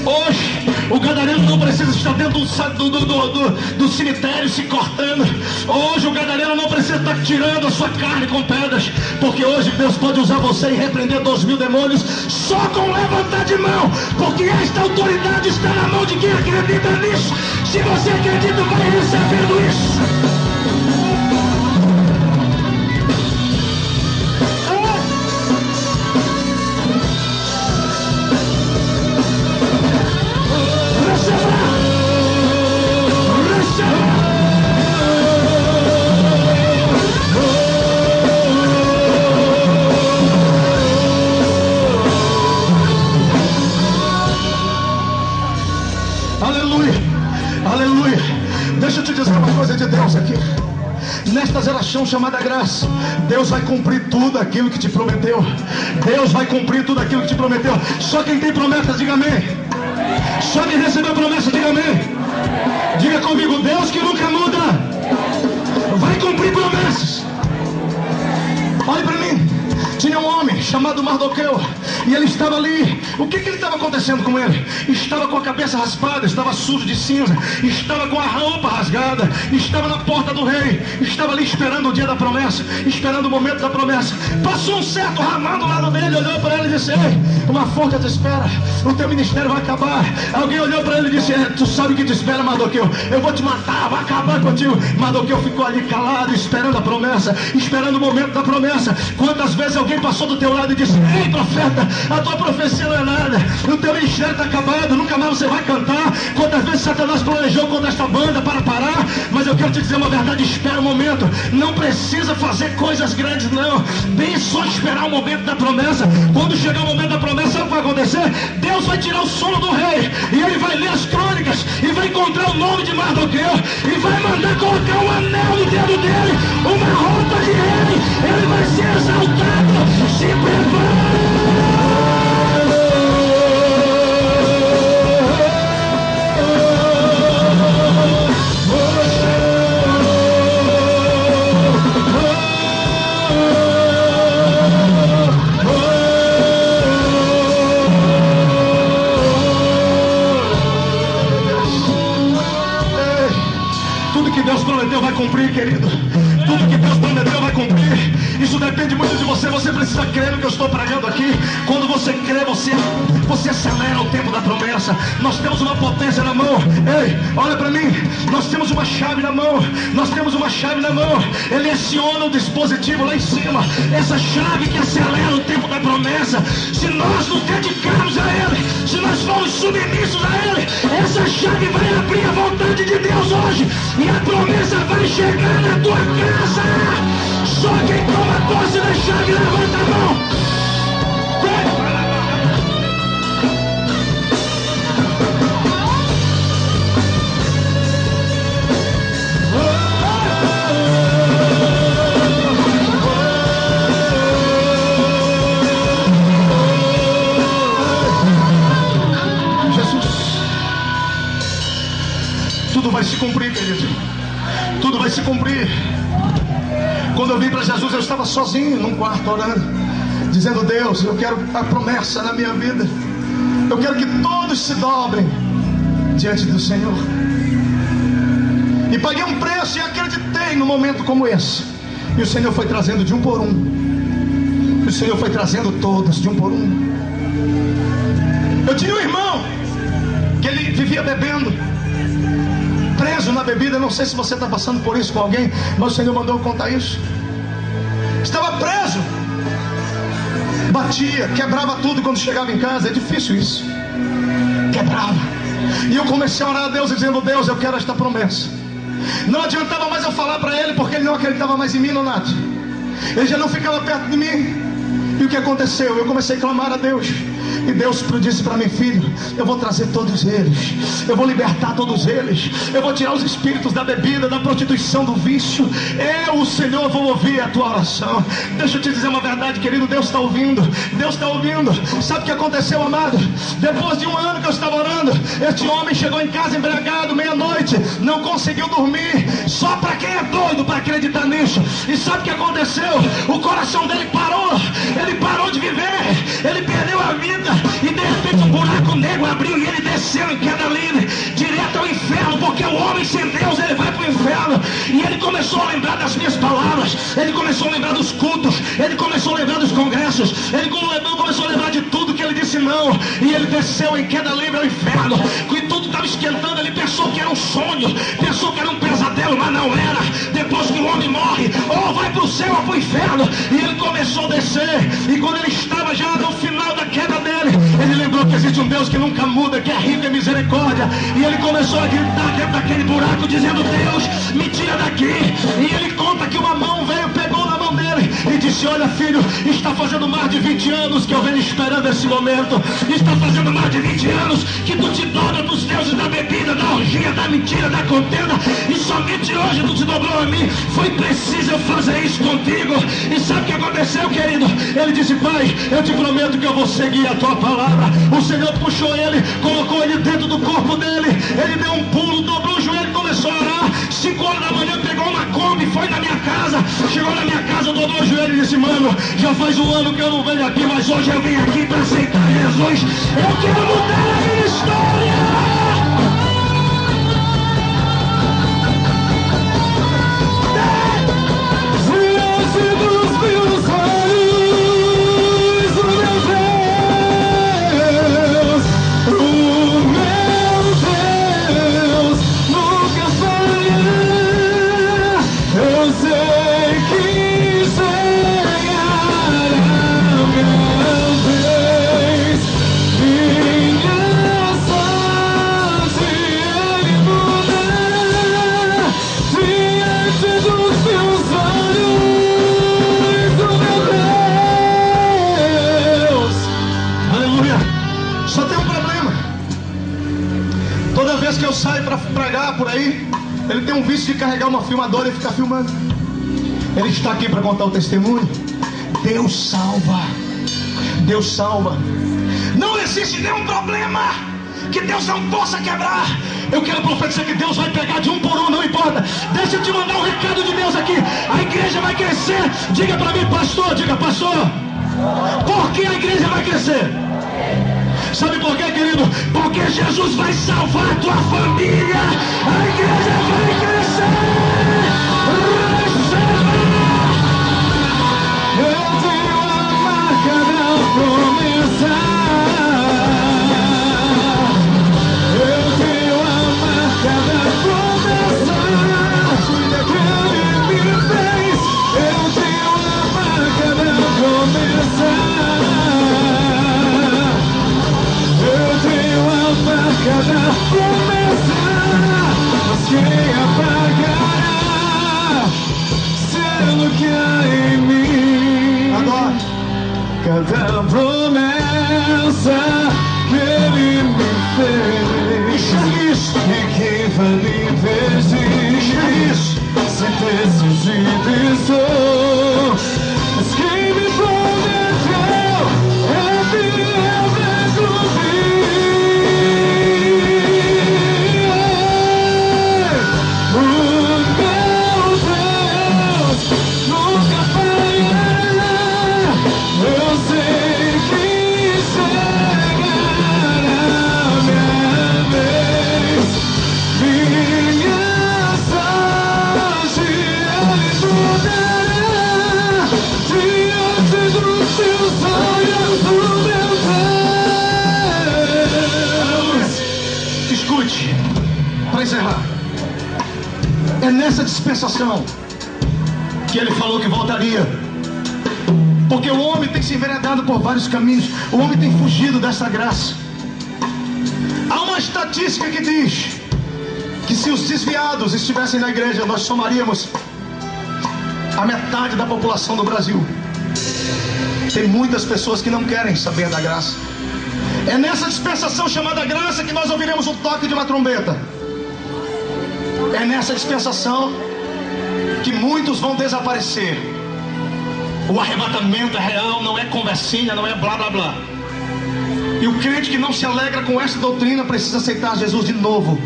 Hoje, o gadareno não precisa estar dentro do cemitério se cortando. Hoje, o gadareno não precisa estar tirando a sua carne com pedras. Porque hoje Deus pode usar você e repreender 2.000 demônios só com levantar de mão. Porque esta autoridade está na mão de quem acredita nisso. Se você acredita, vai recebendo isso. Nesta geração chamada graça, Deus vai cumprir tudo aquilo que te prometeu. Deus vai cumprir tudo aquilo que te prometeu. Só quem tem promessa, diga amém. Só quem recebeu promessa, diga amém. Diga comigo: Deus que nunca muda vai cumprir promessas. Olhe para mim. Tinha um homem chamado Mardoqueu, e ele estava ali. O que ele estava acontecendo com ele? Estava com a cabeça raspada, estava sujo de cinza, estava com a roupa rasgada, estava na porta do rei, estava ali esperando o dia da promessa, esperando o momento da promessa. Passou um certo ramado lá no dele, olhou para ele e disse: ei, uma forca te espera, o teu ministério vai acabar. Alguém olhou para ele e disse: tu sabe o que te espera, Mardoqueu? Eu vou te matar, vai acabar contigo. Mardoqueu ficou ali calado, esperando a promessa, esperando o momento da promessa. Quantas vezes alguém passou do teu lado e disse: ei, profeta, a tua profecia não é nada, o teu ministério está acabado, nunca mais você vai cantar. Quantas vezes Satanás planejou contra esta banda para parar, mas eu quero te dizer uma verdade: espera um momento, não precisa fazer coisas grandes não, bem só esperar o momento da promessa. Quando chegar o momento da promessa, sabe o que vai acontecer? Deus vai tirar o sono do rei, e ele vai ler as crônicas, e vai encontrar o nome de Mardoqueu, e vai mandar colocar um anel no dedo dele, uma roupa de rei, ele vai ser exaltado. Se prepara! Deus prometeu vai cumprir, querido. Tudo que Deus prometeu vai cumprir. Isso depende muito de você. Você precisa crer no que eu estou pregando aqui. Quando você crê, você acelera o tempo da promessa. Nós temos uma potência na mão. Ei, olha para mim. Nós temos uma chave na mão. Nós temos uma chave na mão. Ele aciona o dispositivo lá em cima. Essa chave que acelera o tempo da promessa. Se nós nos dedicarmos a Ele, se nós formos submissos a Ele, essa chave vai abrir a vontade de Deus hoje. E a promessa vai chegar na tua casa. Só quem toma posse da chave levanta a mão. Tudo vai se cumprir, querido. Tudo vai se cumprir. Quando eu vim para Jesus, eu estava sozinho num quarto orando, dizendo: Deus, eu quero a promessa na minha vida. Eu quero que todos se dobrem diante do Senhor. E paguei um preço e acreditei num momento como esse. E o Senhor foi trazendo de um por um. E o Senhor foi trazendo todos de um por um. Eu tinha um irmão que ele vivia bebendo, preso na bebida. Não sei se você está passando por isso com alguém, mas o Senhor mandou eu contar isso. Estava preso, batia, quebrava tudo quando chegava em casa. É difícil isso, quebrava. E eu comecei a orar a Deus dizendo: Deus, eu quero esta promessa. Não adiantava mais eu falar para ele, porque ele não acreditava mais em mim, Nonato. Ele já não ficava perto de mim. E o que aconteceu? Eu comecei a clamar a Deus. E Deus disse para mim: filho, eu vou trazer todos eles, eu vou libertar todos eles, eu vou tirar os espíritos da bebida, da prostituição, do vício. Eu, o Senhor, vou ouvir a tua oração. Deixa eu te dizer uma verdade, querido. Deus está ouvindo. Deus está ouvindo. Sabe o que aconteceu, amado? Depois de um ano que eu estava orando, este homem chegou em casa embriagado, meia-noite, não conseguiu dormir. Só para quem é doido para acreditar nisso. E sabe o que aconteceu? O coração dele parou. Ele parou de viver. Ele perdeu a vida. E de repente um buraco negro abriu e ele desceu em queda livre, direto ao inferno. Porque o homem sem Deus, ele vai para o inferno. E ele começou a lembrar das minhas palavras, ele começou a lembrar dos cultos, ele começou a lembrar dos congressos, ele começou a lembrar de tudo que ele disse não. E ele desceu em queda livre ao inferno. E tudo estava esquentando. Ele pensou que era um sonho, pensou que era um pesadelo, mas não era. Depois que o homem morre, ou vai para o céu ou para o inferno. E ele começou a descer. E quando ele estava já no final da queda dele, ele lembrou que existe um Deus que nunca muda, que é rico em misericórdia. E ele começou a gritar dentro daquele buraco, dizendo: Deus, me tira daqui. E ele conta que uma mão veio, pegou na mão dele e disse: olha, filho, está fazendo mais de 20 anos que eu venho esperando esse momento. Está fazendo mais de 20 anos que tu te dobra para os deuses da bebida, da orgia, da mentira, da contenda. E somente hoje tu te dobrou a mim. Foi preciso eu fazer isso contigo. E sabe o que aconteceu, querido? Ele disse: pai, eu te prometo que eu vou seguir a tua palavra. O Senhor puxou ele, colocou ele dentro do corpo dele. Ele deu um pulo, dobrou o joelho e começou a orar. 5 horas da manhã pegou uma Kombi, foi na minha casa. Chegou na minha casa, dobrou o joelho e disse: mano, já faz um ano que eu não venho aqui, mas hoje eu vim aqui para aceitar Jesus. Eu quero mudar a minha história. Eu sei que chegará. Ele tem um vício de carregar uma filmadora e ficar filmando. Ele está aqui para contar o testemunho. Deus salva. Deus salva. Não existe nenhum problema que Deus não possa quebrar. Eu quero profetizar que Deus vai pegar de um por um, não importa. Deixa eu te mandar um recado de Deus aqui. A igreja vai crescer. Diga para mim, pastor. Diga, pastor. Por que a igreja vai crescer? Sabe por quê, querido? Porque Jesus vai salvar a tua família. A igreja vai crescer. Eu tenho a marca da promessa. Eu tenho a marca da promessa que Ele me fez. Eu tenho a marca da promessa. Eu tenho a marca da promessa. Mas quem apagará sendo que há em mim? Agora. Cada promessa que Ele me fez. Enxergue isso. E quem vai me impedir? Enxergue isso. Sem preciso intenção. Mas quem me prometeu é fiel pra cumprir. O meu Deus nunca falhará. Eu sei que chegará minha vez. Minha sorte Ele mudará diante dos teus olhos do meu Deus. Escute, para encerrar. É nessa dispensação que Ele falou que voltaria. Porque o homem tem se enveredado por vários caminhos. O homem tem fugido dessa graça. Há uma estatística que diz que se os desviados estivessem na igreja, nós somaríamos a metade da população do Brasil. Tem muitas pessoas que não querem saber da graça. É nessa dispensação chamada graça que nós ouviremos o toque de uma trombeta. É nessa dispensação que muitos vão desaparecer. O arrebatamento é real, não é conversinha, não é blá blá blá. E o crente que não se alegra com essa doutrina precisa aceitar Jesus de novo.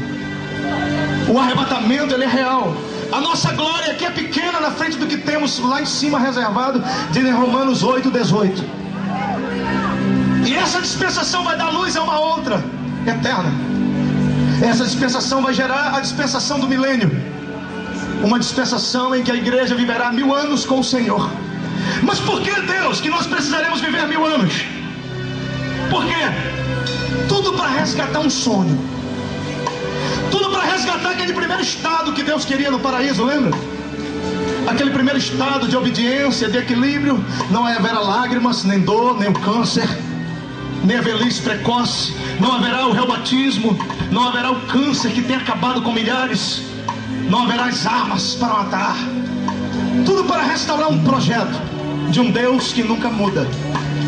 O arrebatamento, ele é real. A nossa glória aqui é pequena na frente do que temos lá em cima reservado, diz em Romanos 8:18. E essa dispensação vai dar luz a uma outra, eterna. Essa dispensação vai gerar a dispensação do milênio. Uma dispensação em que a igreja viverá 1000 anos com o Senhor. Mas por que, Deus, que nós precisaremos viver 1000 anos? Por quê? Tudo para resgatar um sonho. Tudo para resgatar aquele primeiro estado que Deus queria no paraíso, lembra? Aquele primeiro estado de obediência, de equilíbrio. Não haverá lágrimas, nem dor, nem o câncer, nem a velhice precoce. Não haverá o reumatismo. Não haverá o câncer que tem acabado com milhares. Não haverá as armas para matar. Tudo para restaurar um projeto de um Deus que nunca muda.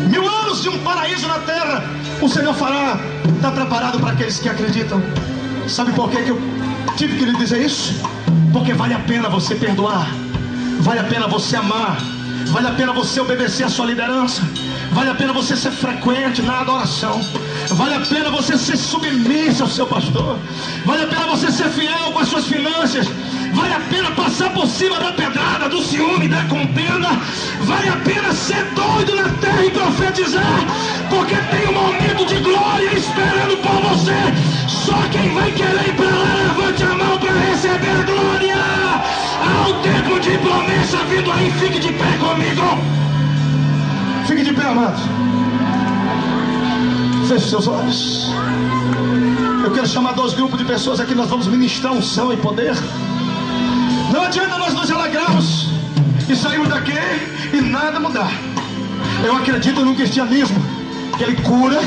1000 anos de um paraíso na terra. O Senhor fará. Está preparado para aqueles que acreditam. Sabe por que eu tive que lhe dizer isso? Porque vale a pena você perdoar. Vale a pena você amar. Vale a pena você obedecer a sua liderança. Vale a pena você ser frequente na adoração. Vale a pena você ser submisso ao seu pastor. Vale a pena você ser fiel com as suas finanças. Vale a pena passar por cima da pedrada, do ciúme, da contenda. Vale a pena ser doido na terra e profetizar. Porque tem um momento de glória esperando por você. Só quem vai querer ir para lá, levante a mão para receber a glória. Há um tempo de promessa vindo aí. Fique de pé comigo. Fique de pé, amado. Feche seus olhos. Eu quero chamar 2 grupos de pessoas aqui. Nós vamos ministrar unção e poder. Não adianta nós nos alegrarmos e sairmos daqui e nada mudar. Eu acredito no cristianismo, que ele cura,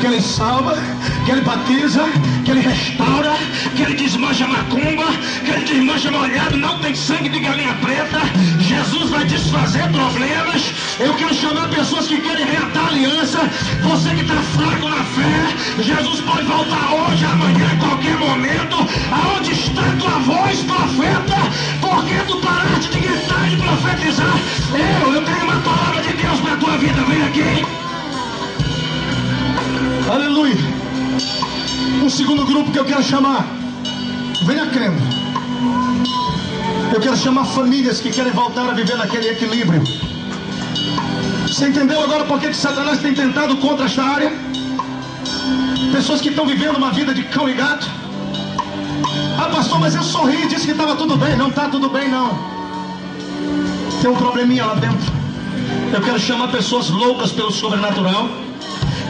que ele salva, que ele batiza, que Ele restaura, que Ele desmancha macumba, que Ele desmancha molhado, não tem sangue de galinha preta. Jesus vai desfazer problemas. Eu quero chamar pessoas que querem reatar aliança. Você que está fraco na fé, Jesus pode voltar hoje, amanhã, em qualquer momento. Aonde está tua voz, profeta? Por que tu paraste de gritar e profetizar? Eu tenho uma palavra de Deus para a tua vida. Vem aqui. Aleluia. Um segundo grupo que eu quero chamar. Venha crendo. Eu quero chamar famílias que querem voltar a viver naquele equilíbrio. Você entendeu agora por que Satanás tem tentado contra esta área? Pessoas que estão vivendo uma vida de cão e gato. Ah, pastor, mas eu sorri e disse que estava tudo bem. Não está tudo bem, não. Tem um probleminha lá dentro. Eu quero chamar pessoas loucas pelo sobrenatural.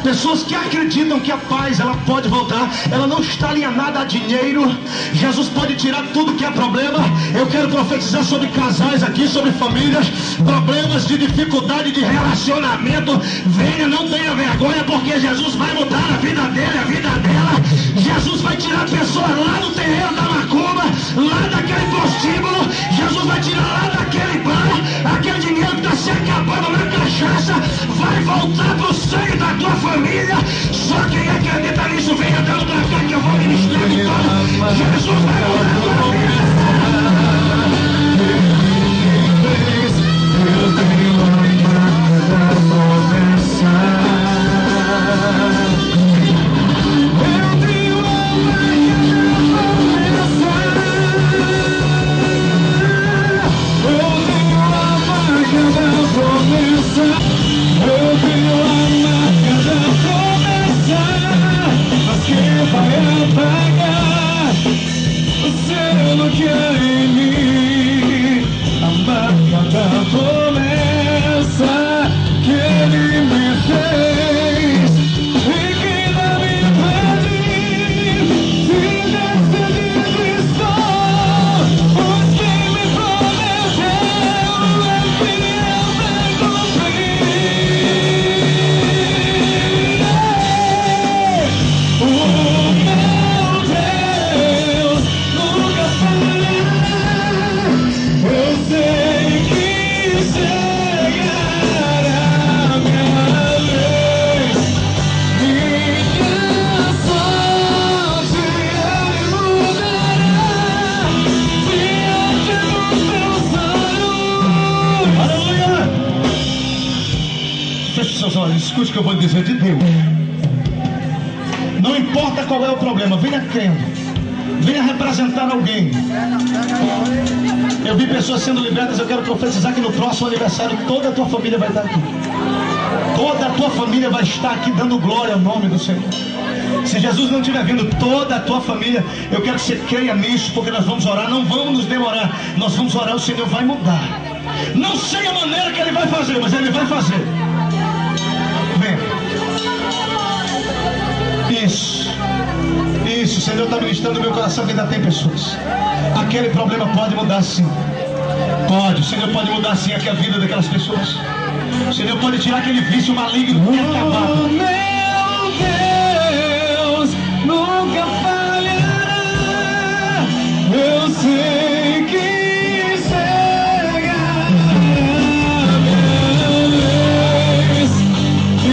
Pessoas que acreditam que a paz ela pode voltar. Ela não está alienada a dinheiro. Jesus pode tirar tudo que é problema. Eu quero profetizar sobre casais aqui, sobre famílias. Problemas de dificuldade de relacionamento. Venha, não tenha vergonha, porque Jesus vai mudar a vida dele, a vida dela. Jesus vai tirar pessoas lá do terreiro da macumba, lá daquele prostíbulo. Jesus vai tirar lá daquele bar, aquele dinheiro que está se acabando na cachaça. Vai voltar para o sangue da tua família. Só quem acredita nisso, vem andando pra cá que eu vou ministrar de todo. Jesus vai mudar a tua vida. Eu tenho uma marca da promessa. Eu tenho uma marca da promessa. Eu tenho a marca da promessa. Mas quem vai apagar o selo que há em mim? A marca da promessa que Ele me fez. E que não me impede de decidir estou. Pois quem me prometeu é fiel vai cumprir. O meu Deus nunca falhará. Eu sei que chegará a minha vez. Minha sorte Ele mudará diante dos teus olhos. Aleluia! Feche seus olhos, escute o que eu vou dizer de Deus. Não importa qual é o problema, venha crendo. Venha representar alguém. Eu vi pessoas sendo libertas. Eu quero profetizar que no próximo aniversário toda a tua família vai estar aqui. Toda a tua família vai estar aqui dando glória ao nome do Senhor. Se Jesus não estiver vindo, toda a tua família, eu quero que você creia nisso, porque nós vamos orar, não vamos nos demorar. Nós vamos orar, o Senhor vai mudar. Não sei a maneira que Ele vai fazer, mas Ele vai fazer. Vem. Isso, o Senhor está ministrando no meu coração que ainda tem pessoas. Aquele problema pode mudar sim. Pode, o Senhor pode mudar sim aqui a vida daquelas pessoas. O Senhor pode tirar aquele vício maligno e acabar. Oh, meu Deus, nunca falhará. Eu sei que chegará a minha vez. Que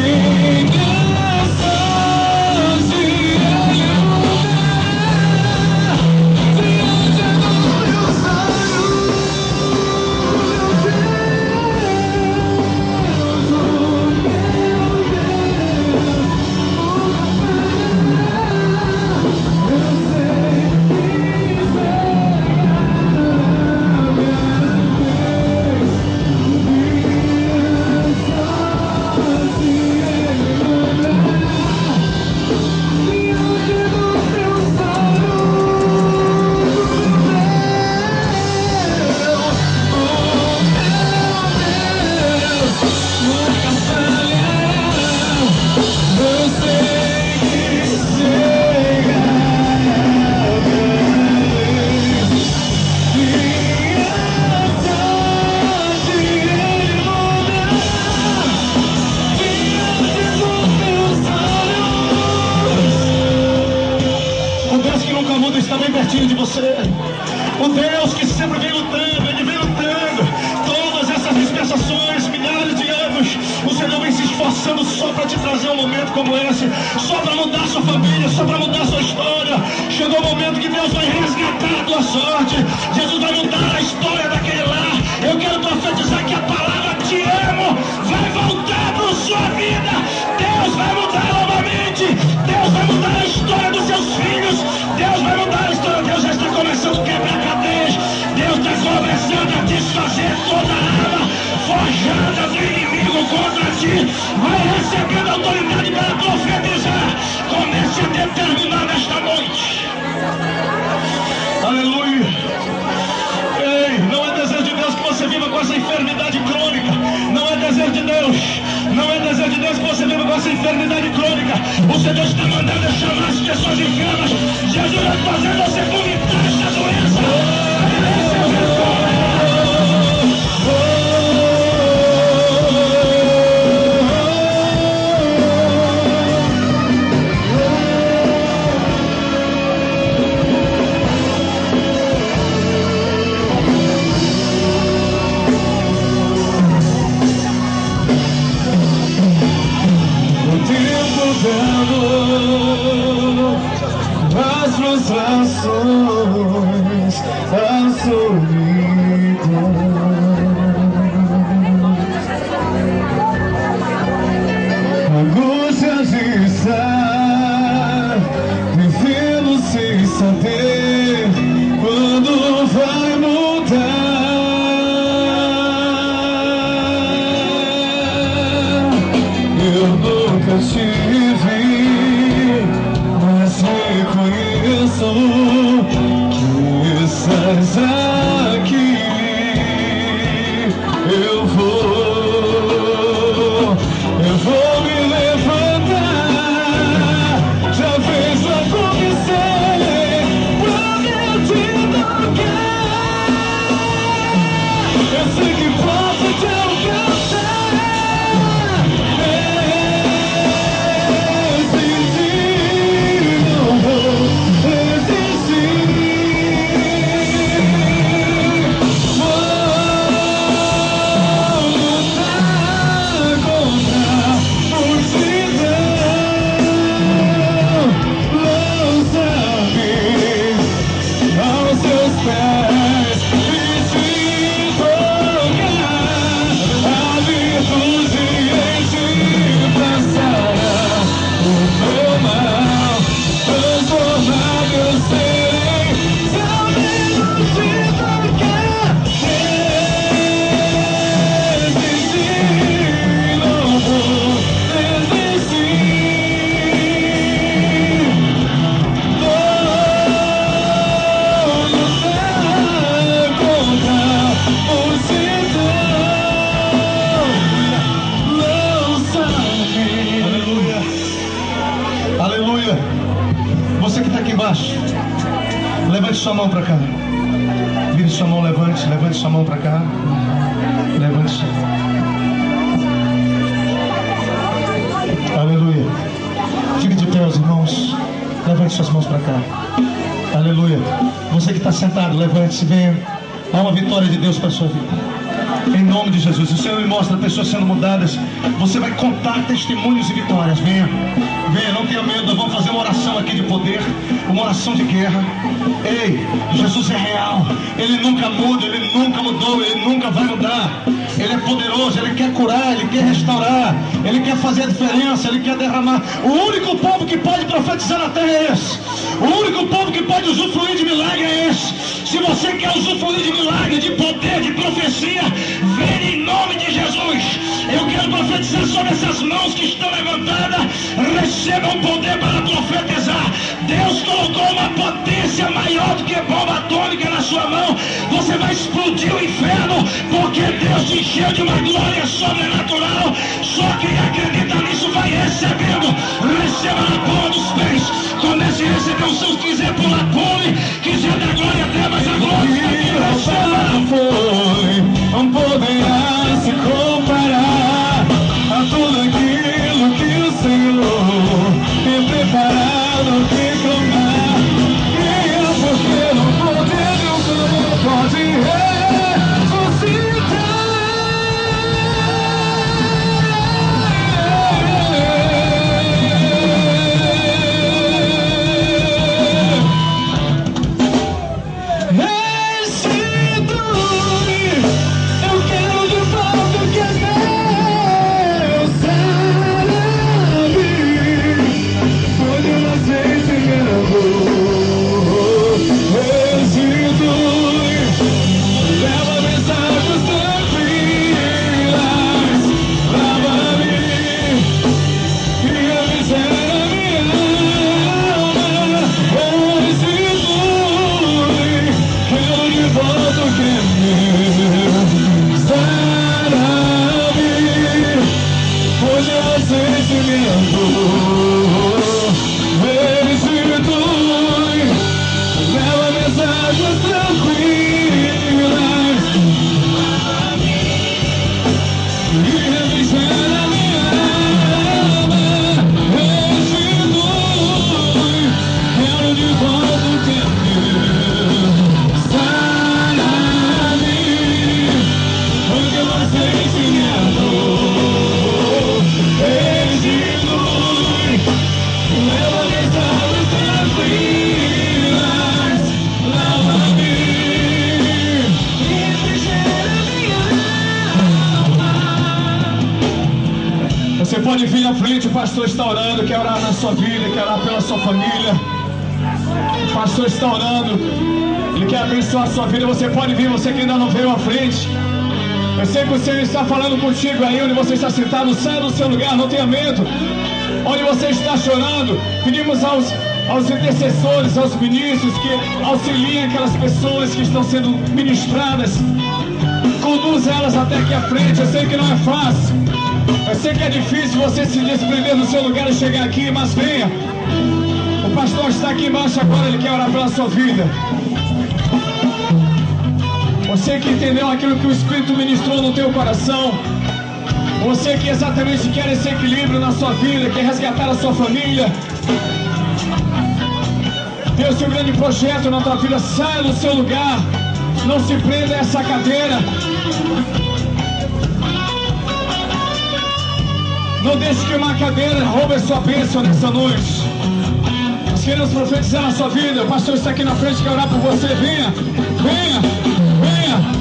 pertinho de você. O Deus que sempre vem lutando, Ele vem lutando. Todas essas dispensações, milhares de anos, o Senhor vem se esforçando só para te trazer um momento como esse, só para mudar sua família, só para mudar sua história. Chegou o momento que Deus vai resgatar a tua sorte. Jesus vai mudar a história daquele lar. Eu quero profetizar que a palavra "te amo" vai voltar para sua vida. Deus vai mudar novamente. Deus vai mudar a história dos seus filhos. Deus vai mudar a história. Deus já está começando a quebrar cadeias. Deus está começando a desfazer toda a arma forjada do inimigo contra ti. Vai recebendo autoridade para profetizar. Comece a determinar nesta noite. Aleluia. Ei, não é desejo de Deus que você viva com essa enfermidade crônica. Não é desejo de Deus. Não é desejo de Deus que você viva com essa enfermidade crônica. O Senhor está mandando eu chamar as pessoas enfermas. Jesus vai fazer você vomitar essa doença. Esse é o retorno. As frustrações, a solidão, a angústia de estar vivendo sem saber quando vai mudar. Eu nunca tive, mas reconheço que estás aqui. Eu vou me levantar. Já fez acontecer quando eu te tocar. Eu sei que posso te alcançar. Você que está aqui embaixo, levante sua mão para cá. Vire sua mão, levante sua mão para cá. Levante sua mão. Aleluia. Fique de pé, os irmãos. Levante suas mãos para cá. Aleluia. Você que está sentado, levante-se, venha. Há uma vitória de Deus para a sua vida. Em nome de Jesus. O Senhor me mostra pessoas sendo mudadas. Você vai contar testemunhos e vitórias. Venha, venha, não tenha medo. Nós vamos fazer uma oração aqui de poder, uma oração de guerra. Ei, Jesus é real. Ele nunca muda, Ele nunca mudou, Ele nunca vai mudar. Ele é poderoso, Ele quer curar, Ele quer restaurar, Ele quer fazer a diferença, Ele quer derramar. O único povo que pode profetizar na terra é esse. O único povo que pode usufruir de milagre é esse. Se você quer usufruir de milagre, de poder, de profecia, vem em nome de Jesus. Eu quero profetizar sobre essas mãos que estão levantadas. Recebam poder para profetizar. Deus colocou uma potência maior do que bomba atômica na sua mão. Você vai explodir o inferno, porque Deus te encheu de uma glória sobrenatural. Só quem acredita nisso vai recebendo. Receba na palma dos pés. Comece a receber os seus. Quiser pular, pule. Quiser dar glória, dê, mas a glória está aqui. Receba. Não poderá se comparar a tudo aquilo que o Senhor tem preparado. Que clamar, creia, porque vencimento. Restitui, leva mensagens tranquilas e refrigera minha alma. Restitui, quero de volta o tempo. Sai-me, porque você ensinou. Restitui, leva mensagens tranquilas, lava-me, refrigera minha alma. Você pode vir à frente, o pastor está orando, quer orar na sua vida, quer orar pela sua família. O pastor está orando, ele quer abençoar a sua vida. Você pode vir, você que ainda não veio à frente. Eu sei que o Senhor está falando contigo aí onde você está sentado. Saia do seu lugar, não tenha medo. Onde você está chorando, pedimos aos intercessores, aos ministros que auxiliem aquelas pessoas que estão sendo ministradas. Conduza elas até aqui à frente. Eu sei que não é fácil, eu sei que é difícil você se desprender do seu lugar e chegar aqui, mas venha. O pastor está aqui embaixo agora, ele quer orar pela sua vida. Você que entendeu aquilo que o Espírito ministrou no teu coração, você que exatamente quer esse equilíbrio na sua vida, quer resgatar a sua família, Deus tem um grande projeto na tua vida. Saia do seu lugar, não se prenda a essa cadeira, não deixe que uma cadeira roube a sua bênção nessa noite. Nós queremos profetizar na sua vida. O pastor está aqui na frente, quer orar por você. Venha, venha, venha.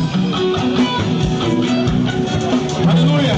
Aleluia.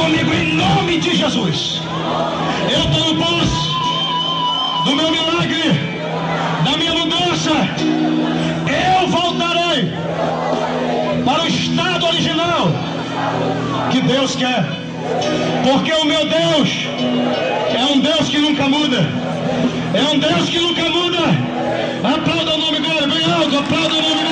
comigo em nome de Jesus. Eu tomo posse do meu milagre, da minha mudança. Eu voltarei para o estado original que Deus quer, porque o meu Deus é um Deus que nunca muda. É um Deus que nunca muda. Aplauda o nome dele, bem alto, aplauda o nome dele.